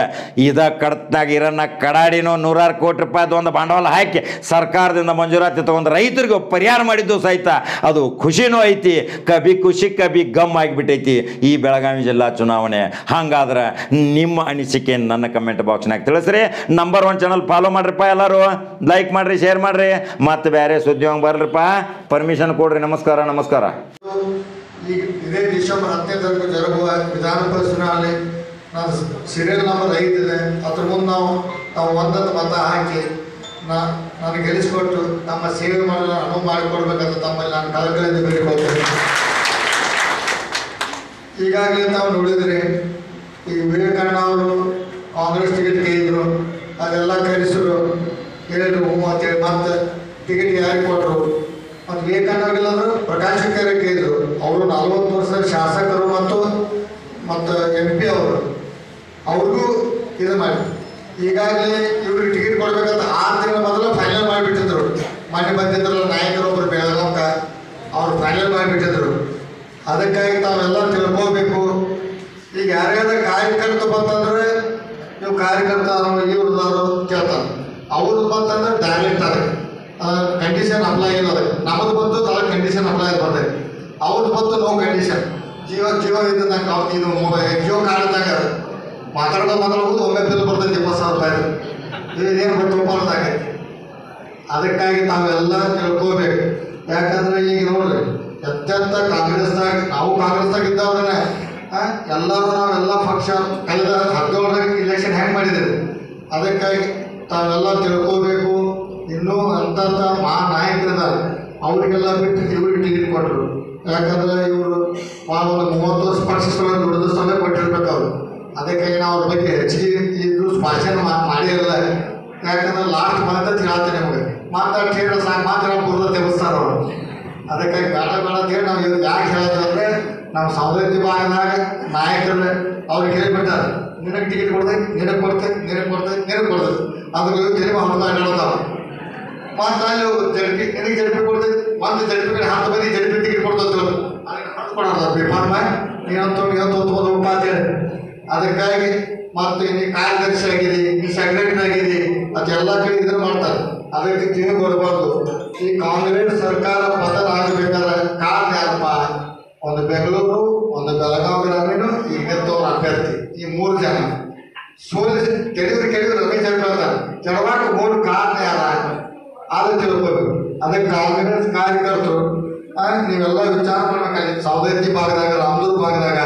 [SPEAKER 1] ಕಡತ್ನಾಗ ಇರನ್ನ ಕಡಾಡಿನೋ 100 ಕೋಟಿ ರೂಪಾಯಿದು ಒಂದು ಬಂಡವಾಳ ಹಾಕಿ ಸರ್ಕಾರದಿಂದ ಮಂಜೂರಾತಿ ತೊಗೊಂಡು ರೈತರಿಗೂ ಪರಿಹಾರ ಮಾಡಿದ್ದು ಸಹಿತ ಅದು ಖುಷಿನೂ ಐತಿ. ಕಬಿ ಖುಷಿ ಕಬಿ ಗಮ್ ಆಗಿಬಿಟ್ಟೈತಿ ಈ ಬೆಳಗಾವಿ ಜಿಲ್ಲಾ ಚುನಾವಣೆ. ಹಾಗಾದ್ರೆ ನಿಮ್ಮ ಅನಿಸಿಕೆ ನನ್ನ ಕಮೆಂಟ್ ಬಾಕ್ಸ್ನಾಗ ತಿಳಿಸ್ರಿ. ನಂಬರ್ 1 ಚಾನಲ್ ಫಾಲೋ ಮಾಡ್ರಿಪ್ಪ, ಎಲ್ಲರೂ ಲೈಕ್ ಮಾಡ್ರಿ, ಶೇರ್ ಮಾಡ್ರಿ. ಮತ್ತೆ ಬೇರೆ ಸುದ್ದಿ ಹಂಗೆ ಬರ್ರಿಪ್ಪ, ಪರ್ಮಿಷನ್ ಕೊಡ್ರಿ. ನಮಸ್ಕಾರ.
[SPEAKER 2] ಈಗ ಇದೇ ಡಿಸೆಂಬರ್ 10ನೇ ತಾರೀಕು ಜರುಗುವ ವಿಧಾನ ಪರಿಷತ್ನಲ್ಲಿ ನಾನು ಸೀರಿಯಲ್ ನಂಬರ್ 5 ಇದೆ. ಅದ್ರ ಮುಂದೆ ನಾವು ಒಂದೊಂದು ಮತ ಹಾಕಿ ನಾನು ಗೆಲ್ಲಿಸಿಕೊಟ್ಟು ನಮ್ಮ ಸೇವೆ ಮಾಡಲು ಅನುವು ಮಾಡಿಕೊಡ್ಬೇಕಂತ ತಮ್ಮಲ್ಲಿ ನಾನು ಕಳಕಳಿಯಿಂದ ಬೇಡಿಕೊಳ್ತೇನೆ. ಈಗಾಗಲೇ ತಾವು ನೋಡಿದ್ರಿ, ಈ ವಿವೇಕಾನಂದ ಅವರು ಕಾಂಗ್ರೆಸ್ ಟಿಕೆಟ್ ಕೇಳಿದ್ರು, ಅದೆಲ್ಲ ಕರೆಸಿದ್ರು, ಹೇಳಿದ್ರು ಅಂತೇಳಿ ಮತ್ತೆ ಟಿಕೆಟ್ ಯಾರಿಗೆ ಕೊಟ್ಟರು. ಮತ್ತು ವಿವೇಕಾನಂದರಿಲ್ಲಂದ್ರು ಪ್ರಕಾಶ್ ಹುಕ್ಕೇರಿ ಕೇಳಿದ್ರು. ಅವರು 40 ವರ್ಷದ ಶಾಸಕರು ಮತ್ತು MP ಅವರು, ಅವ್ರಿಗೂ ಇದು ಮಾಡಿ ಈಗಾಗಲೇ ಇವ್ರಿಗೆ ಟಿಕೆಟ್ ಕೊಡ್ಬೇಕಂತ 6 ತಿಂಗಳ ಮೊದಲು ಫೈನಲ್ ಮಾಡಿಬಿಟ್ಟಿದ್ರು. ಮೊನ್ನೆ ಬಂದಿದ್ರಲ್ಲ ನಾಯಕರೊಬ್ಬರು ಬೆಳಗಾವಕ್ಕೆ, ಅವ್ರು ಫೈನಲ್ ಮಾಡಿಬಿಟ್ಟಿದ್ರು. ಅದಕ್ಕಾಗಿ ತಾವೆಲ್ಲ ತಿಳ್ಕೋಬೇಕು. ಈಗ ಯಾರ್ಯಾರ ಕಾರ್ಯಕರ್ತ ಬಂತಂದ್ರೆ ನೀವು ಕಾರ್ಯಕರ್ತ ಇವ್ರದವರು ಕೇಳ್ತಾರೆ, ಅವ್ರದ್ದು ಬಂತಂದ್ರೆ ಡೈರೆಕ್ಟ್ ಅದ ಕಂಡೀಷನ್ ಅಪ್ಲೈ ಇಲ್ಲ. ಅದಕ್ಕೆ ನಮ್ಮದು ಬಂತು ತಳ ಕಂಡೀಷನ್ ಅಪ್ಲೈ ಬರ್ತದೆ, ಅವ್ರದ್ದು ಬಂತು ನೋ ಕಂಡೀಷನ್. ಜಿಯೋ ಇದು ನಂಗೆ ಇದು ಜಿಯೋ ಕಾರ್ಡ್ದಾಗ ಮಾತಾಡ್ಬೋದು, ಒಮ್ಮೆ ಬಿಲ್ ಬರ್ತೈತೆ 20,000 ರೂಪಾಯಿ. ಇದೇನು ಬಟ್ಟು ಮಾಡೋದಾಗೈತಿ. ಅದಕ್ಕಾಗಿ ತಾವೆಲ್ಲ ತಿಳ್ಕೋಬೇಕು. ಯಾಕಂದ್ರೆ ಈಗ ನೋಡ್ರಿ, ಕಾಂಗ್ರೆಸ್ದಾಗ ನಾವು ಕಾಂಗ್ರೆಸ್ದಾಗ ಇದ್ದವ್ರನ್ನ ಎಲ್ಲರೂ ನಾವೆಲ್ಲ ಪಕ್ಷ ಕಳೆದ 17 ಇಲೆಕ್ಷನ್ ಹೆಂಗೆ ಮಾಡಿದ್ದೀವಿ. ಅದಕ್ಕಾಗಿ ತಾವೆಲ್ಲ ತಿಳ್ಕೋಬೇಕು. ಇನ್ನೂ ಅಂತ ನಾಯಕರಿದ್ದಾರೆ, ಅವರಿಗೆಲ್ಲ ಬಿಟ್ಟು ಇವ್ರಿಗೆ ಟಿಕೆಟ್ ಕೊಟ್ಟರು. ಯಾಕಂದ್ರೆ ಇವರು ಒಂದು 30 ವರ್ಷ ಪಕ್ಷಗಳನ್ನು ದುಡಿದು ಸಮಯ ಕೊಟ್ಟಿರ್ಬೇಕು ಅವರು. ಅದಕ್ಕಾಗಿ ನಾವು ಅವ್ರ ಬಗ್ಗೆ ಹೆಚ್ಚಿಗೆ ಇದು ಭಾಷಣ ಮಾಡಿರಲ್ಲ. ಯಾಕಂದ್ರೆ ಲಾಸ್ಟ್ ಬಂದ ಹೇಳ್ತೇನೆ ನಿಮಗೆ ಮಾತಾಡಿ ಹೇಳಿ ಸಾಕು, ಮಾತಾಡೋ ಬುರ್ದ ತೆಗೆಸ್ತಾರೆ ಅವರು. ಅದಕ್ಕಾಗಿ ಬೇಡ ಅಂತ ಹೇಳಿ ನಾವು ಇವ್ರು ಯಾಕೆ ಹೇಳೋದಂದ್ರೆ, ನಮ್ಮ ಸೌದತ್ತಿ ಭಾಗದಾಗ ನಾಯಕರು ಅವ್ರಿಗೆ ಹೇಳಿಬಿಟ್ಟಾರೆ, ನಿನಗೆ ಟಿಕೆಟ್ ಕೊಡ್ತೈತೆ, ನಿನಗೆ ಕೊಡ್ತೈತೆ, ಅದ್ರ ತಿರುಗಿ ಹೊರಗೆ ಹೇಳೋತಾವ. ಮತ್ತು ಅಲ್ಲಿ ನಿನಗೆ ಜಡ್ಪಿ ಕೊಡ್ತೈತೆ, ಒಂದು ಜಡ್ಪಿ ಕಡೆ 10 ಮಂದಿ ಜಡ್ಪಿ ಟಿಕೆಟ್ ಕೊಡ್ತೈತೆ, ಅದಕ್ಕೆ ಹೊರತು ಕೊಡೋದು ಬಿಫಾರ್ಮ ನೀನಂತೂ ರೂಪ ಅಂತೇಳಿ. ಅದಕ್ಕಾಗಿ ಮತ್ತು ನೀ ಕಾರ್ಯದರ್ಶಿ ಆಗಿದೆ, ನೀ ಸೆಕ್ರೆಟರಿ ಆಗಿದೆ, ಅದೆಲ್ಲ ಕಡೆ ಇದನ್ನು ಮಾಡ್ತಾರೆ. ಅದಕ್ಕೆ ತಿರುಗಿ ಕೊಡಬಾರ್ದು. ಈ ಕಾಂಗ್ರೆಸ್ ಸರ್ಕಾರ ಪತನ ಆಗಬೇಕಾದ್ರೆ ಕಾರಣ ಯಾರಪ್ಪ? ಒಂದು ಬೆಂಗಳೂರು, ಒಂದು ಬೆಳಗಾವಿ ಗ್ರಾಮೀಣ, ಈ ಗೆದ್ದವ್ರ ಅಭ್ಯರ್ಥಿ, ಈ 3 ಜನ ಸೋಲಿಸಿ ಕೆಡಿದ್ರು ರಮೇಶ್ ಹೇಳ್ತಾರೆ. ಕೆಡವಾಕ 3 ಕಾರಣ ಯಾರ ಅದು ತಿಳ್ಕೋಬೇಕು. ಅದಕ್ಕೆ ಕಾಂಗ್ರೆಸ್ ಕಾರ್ಯಕರ್ತರು ನೀವೆಲ್ಲ ವಿಚಾರ ಮಾಡ್ಬೇಕಾಗಿ ಸೌದತ್ತಿ ಭಾಗದಾಗ, ರಾಮದುರ್ಗ ಭಾಗದಾಗ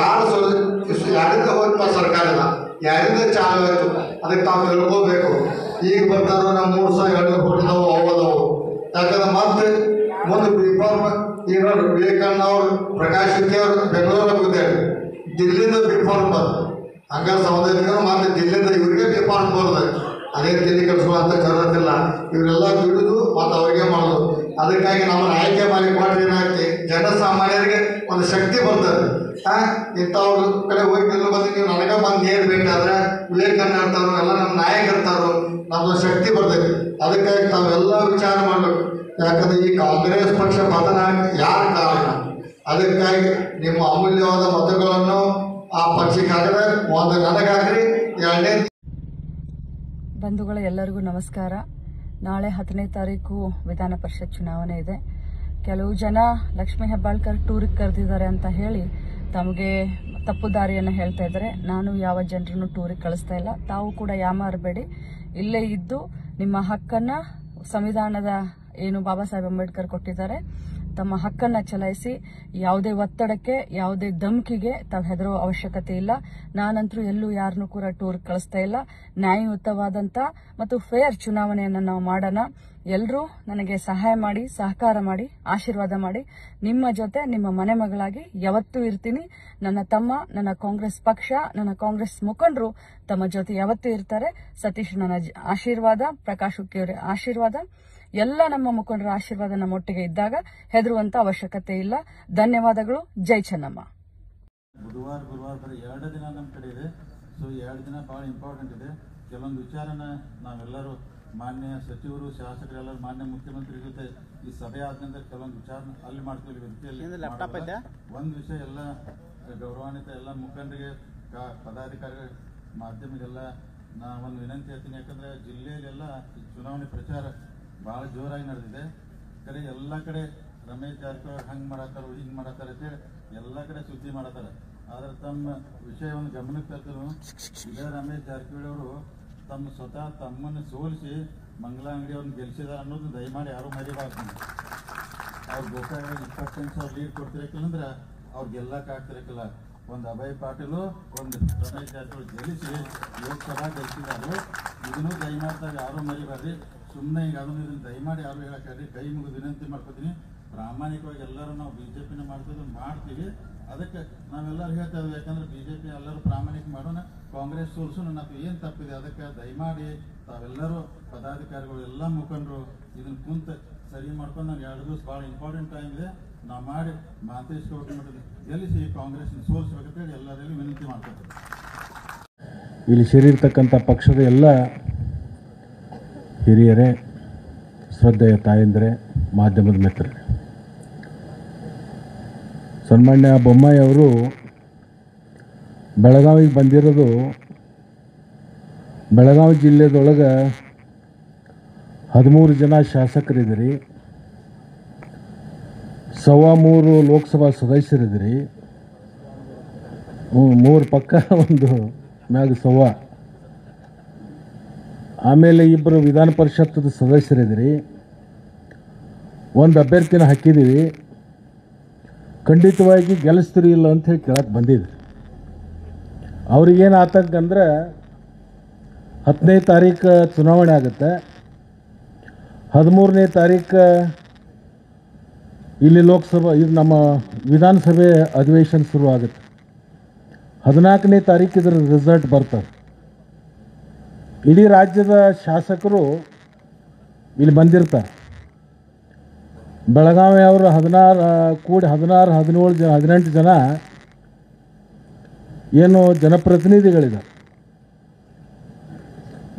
[SPEAKER 2] ಯಾರು ಯಾರಿಂದ ಹೋಗ್ತಾ ಸರ್ಕಾರ ಇಲ್ಲ, ಯಾರಿಂದ ಚಾಲು ಆಯಿತು, ಅದಕ್ಕೆ ತಾವು ತಿಳ್ಕೋಬೇಕು. ಈಗ ಬರ್ತಾರೋ ನಮ್ಮ 3,200 ಕೊಟ್ಟಿದ್ದವು ಹೋಗೋದವು. ಯಾಕಂದ್ರೆ ಮತ್ತೆ ಮುಂದೆ ಬಿಫಾರ್ಮ್ ಈಗ ವಿವೇಕಾನಂದ ಅವರು, ಪ್ರಕಾಶ್ ಹುಕ್ಕೇರಿ ಅವರು ಬೆಂಗಳೂರಿಗೆ ಹೋಗಿದ್ದಾರೆ, ದಿಲ್ಲಿಂದ ಬಿಫಾರ್ಮ್ ಬಂದು ಹಂಗ ಸೌದತ್ತಿ ಮತ್ತೆ ದಿಲ್ಲಿಂದ ಇವರಿಗೆ ಬಿಫಾರ್ಮ್ ಬರ್ತದೆ. ಅದೇ ತಿಳಿ ಕಳಿಸುವಂತ ಕರೋದಿಲ್ಲ. ಇವರೆಲ್ಲ ದುಡಿದು ಮತ್ತು ಅವ್ರಿಗೆ ಮಾಡೋದು. ಅದಕ್ಕಾಗಿ ನಮ್ಮನ್ನು ಆಯ್ಕೆ ಮಾಡಿ ಕೊಟ್ಟರೆ ಏನಾಗ್ತಿ, ಜನಸಾಮಾನ್ಯರಿಗೆ ಒಂದು ಶಕ್ತಿ ಬರ್ತದೆ. ಇಂಥವ್ರ ಕಡೆ ಹೋಗಿ ಬಂದು ನೀವು ನನಗೆ ಬಂದು ನೇರ್ ಬೇಕಾದ್ರೆ ವಿವೇಕಾನಂದ ಇರ್ತಾರೋ, ಎಲ್ಲ ನಮ್ಮ ನಾಯಕ ಇರ್ತಾರೋ, ನಮ್ಮದು ಶಕ್ತಿ ಬರ್ತೈತಿ. ಅದಕ್ಕಾಗಿ ತಾವೆಲ್ಲ ವಿಚಾರ ಮಾಡಬೇಕು. ಯಾಕಂದ್ರೆ ಈ ಕಾಂಗ್ರೆಸ್ ಪಕ್ಷ ಪತನ ಯಾರ ಕಾರಣ? ಅದಕ್ಕಾಗಿ ನಿಮ್ಮ ಅಮೂಲ್ಯವಾದ ಮತಗಳನ್ನು ಆ ಪಕ್ಷಕ್ಕೆ ಹಾಕಿದ್ರೆ, ಒಂದು ನನಗಾಗ್ರಿ, 2ನೇ
[SPEAKER 3] ಬಂಧುಗಳ ಎಲ್ಲರಿಗೂ ನಮಸ್ಕಾರ. ನಾಳೆ 10ನೇ ತಾರೀಕು ವಿಧಾನ ಪರಿಷತ್ ಚುನಾವಣೆ ಇದೆ. ಕೆಲವು ಜನ ಲಕ್ಷ್ಮೀ ಹೆಬ್ಬಾಳ್ಕರ್ ಟೂರಿಗೆ ಕರೆದಿದ್ದಾರೆ ಅಂತ ಹೇಳಿ ತಮಗೆ ತಪ್ಪು ದಾರಿಯನ್ನು ಹೇಳ್ತಾ ಇದ್ದಾರೆ. ನಾನು ಯಾವ ಜನರನ್ನು ಟೂರಿಗೆ ಕಳಿಸ್ತಾ ಇಲ್ಲ. ತಾವು ಕೂಡ ಯಾಮಾರಬೇಡಿ, ಇಲ್ಲೇ ಇದ್ದು ನಿಮ್ಮ ಹಕ್ಕನ್ನ, ಸಂವಿಧಾನದ ಏನು ಬಾಬಾ ಸಾಹೇಬ್ ಅಂಬೇಡ್ಕರ್ ಕೊಟ್ಟಿದ್ದಾರೆ, ತಮ್ಮ ಹಕ್ಕನ್ನ ಚಲಾಯಿಸಿ. ಯಾವುದೇ ಒತ್ತಡಕ್ಕೆ, ಯಾವುದೇ ಧಮಕಿಗೆ ತಾವು ಹೆದರೋ ಅವಶ್ಯಕತೆ ಇಲ್ಲ. ನಾನಂತರೂ ಎಲ್ಲೂ ಯಾರನ್ನೂ ಕೂಡ ಟೂರ್ ಕಳಿಸ್ತಾ ಇಲ್ಲ. ನ್ಯಾಯಯುತವಾದಂತ ಮತ್ತು ಫೇರ್ ಚುನಾವಣೆಯನ್ನು ನಾವು ಮಾಡೋಣ. ಎಲ್ಲರೂ ನನಗೆ ಸಹಾಯ ಮಾಡಿ, ಸಹಕಾರ ಮಾಡಿ, ಆಶೀರ್ವಾದ ಮಾಡಿ. ನಿಮ್ಮ ಜೊತೆ, ನಿಮ್ಮ ಮನೆ ಮಗಳಾಗಿ ಯಾವತ್ತೂ ಇರ್ತೀನಿ. ನನ್ನ ತಮ್ಮ, ನನ್ನ ಕಾಂಗ್ರೆಸ್ ಪಕ್ಷ, ನನ್ನ ಕಾಂಗ್ರೆಸ್ ಮುಖಂಡರು ತಮ್ಮ ಜೊತೆ ಯಾವತ್ತೂ ಇರ್ತಾರೆ. ಸತೀಶ್ ನನ್ನ ಆಶೀರ್ವಾದ, ಪ್ರಕಾಶ್ ಹುಕ್ಕೇರಿ ಆಶೀರ್ವಾದ, ಎಲ್ಲ ನಮ್ಮ ಮುಖಂಡರ ಆಶೀರ್ವಾದ ನಮ್ಮೊಟ್ಟಿಗೆ ಇದ್ದಾಗ ಹೆದರುವಂತ ಅವಶ್ಯಕತೆ ಇಲ್ಲ. ಧನ್ಯವಾದಗಳು. ಜೈ ಚೆನ್ನಮ್ಮ.
[SPEAKER 4] ಗುರುವಾರ ಬರೀ 2 ದಿನ ನಮ್ಮ ಕಡೆ ಇದೆ. ಸೊ 2 ದಿನ ಭಾಳ ಇಂಪಾರ್ಟೆಂಟ್ ಇದೆ. ಕೆಲವೊಂದು ವಿಚಾರನ ನಾವೆಲ್ಲರೂ ಮಾನ್ಯ ಸಚಿವರು ಶಾಸಕರೆಲ್ಲರೂ ಮಾನ್ಯ ಮುಖ್ಯಮಂತ್ರಿ ಜೊತೆ ಈ ಸಭೆ ಆದ ನಂತರ ಕೆಲವೊಂದು ವಿಚಾರ ಅಲ್ಲಿ ಮಾಡ್ತೀವಿ ವೇದಿಕೆಯಲ್ಲಿ. ಒಂದು ವಿಷಯ ಎಲ್ಲ ಗೌರವಾನ್ವಿತ ಎಲ್ಲ ಮುಖಂಡರಿಗೆ ಪದಾಧಿಕಾರಿ ಮಾಧ್ಯಮಗೆಲ್ಲ ನಾ ಒಂದು ವಿನಂತಿ ಹೇಳ್ತೀನಿ. ಯಾಕಂದರೆ ಜಿಲ್ಲೆಯಲ್ಲೆಲ್ಲ ಈ ಚುನಾವಣೆ ಪ್ರಚಾರ ಭಾಳ ಜೋರಾಗಿ ನಡೆದಿದೆ. ಕಡೆ ಎಲ್ಲ ಕಡೆ ರಮೇಶ್ ಜಾರಕಿಹೊಳಿ ಹಂಗೆ ಮಾಡತ್ತಾರ ಹಿಂಗೆ ಮಾಡತ್ತಾರೆ ಅಂತೇಳಿ ಎಲ್ಲ ಕಡೆ ಸುದ್ದಿ ಮಾಡತ್ತಾರೆ. ಆದರೆ ತಮ್ಮ ವಿಷಯವನ್ನು ಗಮನಕ್ಕೆ ತರ್ತಾರೆ. ಇದೇ ರಮೇಶ್ ಜಾರಕಿಹೊಳಿ ಅವರು ಸ್ವತಃ ತಮ್ಮನ್ನು ಸೋಲಿಸಿ ಮಂಗಲಾ ಅಂಗಡಿ ಅವ್ರನ್ನ ಗೆಲ್ಲಿಸಿದಾರೆ ಅನ್ನೋದು ದಯಮಾಡಿ ಯಾರೂ ಮರಿಬಾರ್ದು. ಅವ್ರು ಗೋಕಾಗ 20,000 ಲೀಡ್ ಕೊಡ್ತಿರಕ್ಕಿಲ್ಲ ಅವ್ರು ಗೆಲ್ಲಕ್ಕಾಗ್ತಿರಕ್ಕಿಲ್ಲ. ಒಂದು ಅಭಯ್ ಪಾಟೀಲು ಒಂದು ರಮೇಶ್ ಜಾರಕಿಹೊಳಿ ಗೆಲ್ಲಿಸಿ ಲೋಕಸಭಾ ಗೆಲ್ಲಿಸಿದಾರು. ಇದನ್ನು ದಯಮಾಡ್ದಾಗ ಯಾರೂ ಮರಿಬಾರ್ರಿ. ಸುಮ್ಮನೆ ಈಗ ಅದನ್ನು ಇದನ್ನು ದಯಮಾಡಿ ಯಾರು ಹೇಳಕ್ಕಾಗ್ರಿ. ಕೈ ಮುಗಿದು ವಿನಂತಿ ಮಾಡ್ಕೊತೀನಿ. ಪ್ರಾಮಾಣಿಕವಾಗಿ ಎಲ್ಲರೂ ನಾವು BJPನ ಮಾಡ್ತೀವಿ. ಅದಕ್ಕೆ ನಾವೆಲ್ಲರೂ ಹೇಳ್ತಾ ಇದ್ದೀವಿ. ಯಾಕಂದ್ರೆ BJP ಎಲ್ಲರೂ ಪ್ರಾಮಾಣಿಕ ಮಾಡೋಣ, ಕಾಂಗ್ರೆಸ್ ಸೋಲ್ಸೋಣ. ನಾವು ಏನು ತಪ್ಪಿದೆ ಅದಕ್ಕೆ ದಯಮಾಡಿ ತಾವೆಲ್ಲರೂ ಪದಾಧಿಕಾರಿಗಳು ಎಲ್ಲ ಮುಖಂಡರು ಇದನ್ನು ಕುಂತ ಸರಿ ಮಾಡ್ಕೊಂಡು ನಾವು 2 ದಿವಸ ಭಾಳ ಇಂಪಾರ್ಟೆಂಟ್ ಟೈಮ್ ಇದೆ. ನಾವು ಮಾಡಿ ಮಾತೇಶ್ ಗೌಡ್ರ ಮಟ್ಟದ ಗೆಲ್ಲಿಸಿ ಕಾಂಗ್ರೆಸ್ನ ಸೋಲಿಸ್ಬೇಕಂತೇಳಿ ಎಲ್ಲರಿಗೂ ವಿನಂತಿ ಮಾಡ್ಕೊತೀವಿ.
[SPEAKER 5] ಇಲ್ಲಿ ಸೇರಿರ್ತಕ್ಕಂಥ ಪಕ್ಷದ ಎಲ್ಲ ಹಿರಿಯರೇ, ಶ್ರದ್ಧೆಯ ತಾಯಂದಿರೇ, ಮಾಧ್ಯಮದ ಮಿತ್ರರೇ, ಸನ್ಮಾನ್ಯ ಬೊಮ್ಮಾಯಿ ಅವರು ಬೆಳಗಾವಿಗೆ ಬಂದಿರೋದು ಬೆಳಗಾವಿ ಜಿಲ್ಲೆದೊಳಗೆ 13 ಜನ ಶಾಸಕರಿದ್ದೀರಿ, 3.25 ಲೋಕಸಭಾ ಸದಸ್ಯರಿದ್ದೀರಿ, 3 ಪಕ್ಕ ಒಂದು ಮ್ಯಾಗ ಸವ್ವ, ಆಮೇಲೆ 2 ವಿಧಾನ ಪರಿಷತ್ತದ ಸದಸ್ಯರಿದ್ದೀರಿ, 1 ಅಭ್ಯರ್ಥಿನ ಹಾಕಿದ್ದೀವಿ. ಖಂಡಿತವಾಗಿ ಗೆಲ್ಲಿಸ್ತೀರಿ ಇಲ್ಲ ಅಂತ ಹೇಳಿ ಕೇಳಕ್ಕೆ ಬಂದಿದ್ದೆ. ಅವ್ರಿಗೇನು ಆತಂಕ ಅಂದರೆ 10ನೇ ತಾರೀಕು ಚುನಾವಣೆ ಆಗುತ್ತೆ, 13ನೇ ತಾರೀಕು ಇಲ್ಲಿ ಲೋಕಸಭಾ ಇದು ನಮ್ಮ ವಿಧಾನಸಭೆ ಅಧಿವೇಶನ ಶುರು ಆಗುತ್ತೆ, 14ನೇ ತಾರೀಕು ಇದರ ರಿಸಲ್ಟ್ ಬರ್ತದೆ. ಇಡೀ ರಾಜ್ಯದ ಶಾಸಕರು ಇಲ್ಲಿ ಬಂದಿರ್ತಾರೆ. ಬೆಳಗಾವಿ ಅವರು 17 ಜನ 18 ಜನ ಏನು ಜನಪ್ರತಿನಿಧಿಗಳಿದ್ದಾರೆ.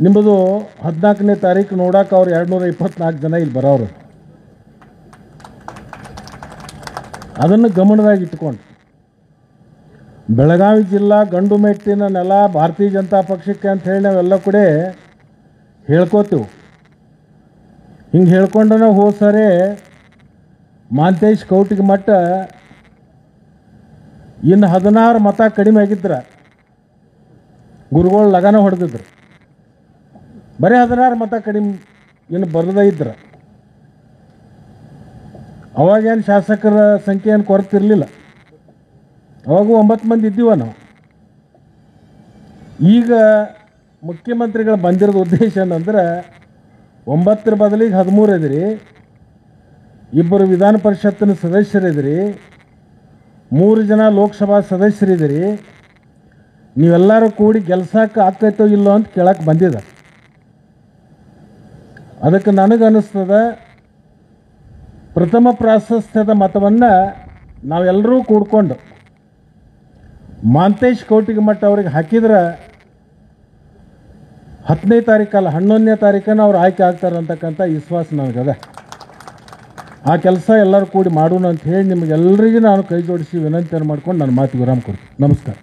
[SPEAKER 5] ನಿಮ್ಮದು 14ನೇ ತಾರೀಕು ನೋಡೋಕೆ ಅವ್ರು 224 ಜನ ಇಲ್ಲಿ ಬರೋರು. ಅದನ್ನು ಗಮನದಾಗ ಇಟ್ಕೊಂಡು ಬೆಳಗಾವಿ ಜಿಲ್ಲಾ ಗಂಡು ಮೆಟ್ಟಿನ ನೆಲ ಭಾರತೀಯ ಜನತಾ ಪಕ್ಷಕ್ಕೆ ಅಂತ ಹೇಳಿ ನಾವೆಲ್ಲ ಕೂಡ ಹೇಳ್ಕೋತೀವಿ. ಹಿಂಗೆ ಹೇಳ್ಕೊಂಡೇ ಹೋದ ಸಾರಿ ಮಾಂತೇಶ್ ಕೌಟಿಗೆ ಮಟ್ಟ ಇನ್ನು 16 ಮತ ಕಡಿಮೆ ಆಗಿದ್ರೆ ಗುರುಗಳು ಲಗಾನ ಹೊಡೆದಿದ್ರು. ಬರೀ 16 ಮತ ಕಡಿಮೆ ಇನ್ನು ಬರದೇ ಇದ್ರೆ ಅವಾಗೇನು ಶಾಸಕರ ಸಂಖ್ಯೆ ಏನು ಕೊರತಿರಲಿಲ್ಲ. ಅವಾಗೂ 9 ಮಂದಿ ಇದ್ದೀವ ನಾವು. ಈಗ ಮುಖ್ಯಮಂತ್ರಿಗಳು ಬಂದಿರೋದು ಉದ್ದೇಶ ಏನಂದ್ರೆ 9 ಬದಲಿಗೆ 13 ಇದ್ದೀರಿ, 2 ವಿಧಾನ ಪರಿಷತ್ತಿನ ಸದಸ್ಯರಿದ್ದೀರಿ, 3 ಜನ ಲೋಕಸಭಾ ಸದಸ್ಯರಿದ್ದೀರಿ. ನೀವೆಲ್ಲರೂ ಕೂಡಿ ಗೆಲ್ಸಕ್ಕೆ ಆಗ್ತೈತೋ ಇಲ್ಲೋ ಅಂತ ಕೇಳಕ್ಕೆ ಬಂದಿದೆ. ಅದಕ್ಕೆ ನನಗನ್ನಿಸ್ತದೆ ಪ್ರಥಮ ಪ್ರಾಶಸ್ತ್ಯದ ಮತವನ್ನು ನಾವೆಲ್ಲರೂ ಕೂಡ್ಕೊಂಡು ಮಾಂತೇಶ್ ಕೌಟಿಗೆ ಮಟ್ಟ ಅವ್ರಿಗೆ ಹಾಕಿದ್ರೆ 10ನೇ ತಾರೀಕಲ್ಲ 11ನೇ ತಾರೀಕನ್ನು ಅವ್ರು ಆಯ್ಕೆ ಆಗ್ತಾರೆ ಅಂತಕ್ಕಂಥ ವಿಶ್ವಾಸ ನನಗದ. ಆ ಕೆಲಸ ಎಲ್ಲರೂ ಕೂಡಿ ಮಾಡೋಣ ಅಂತ ಹೇಳಿ ನಿಮಗೆಲ್ಲರಿಗೂ ನಾನು ಕೈ ಜೋಡಿಸಿ ವಿನಂತಿಯನ್ನು ಮಾಡ್ಕೊಂಡು ನನ್ನ ಮಾತಿಗೆ ವಿರಾಮ ಕೊಡ್ತೀನಿ. ನಮಸ್ಕಾರ.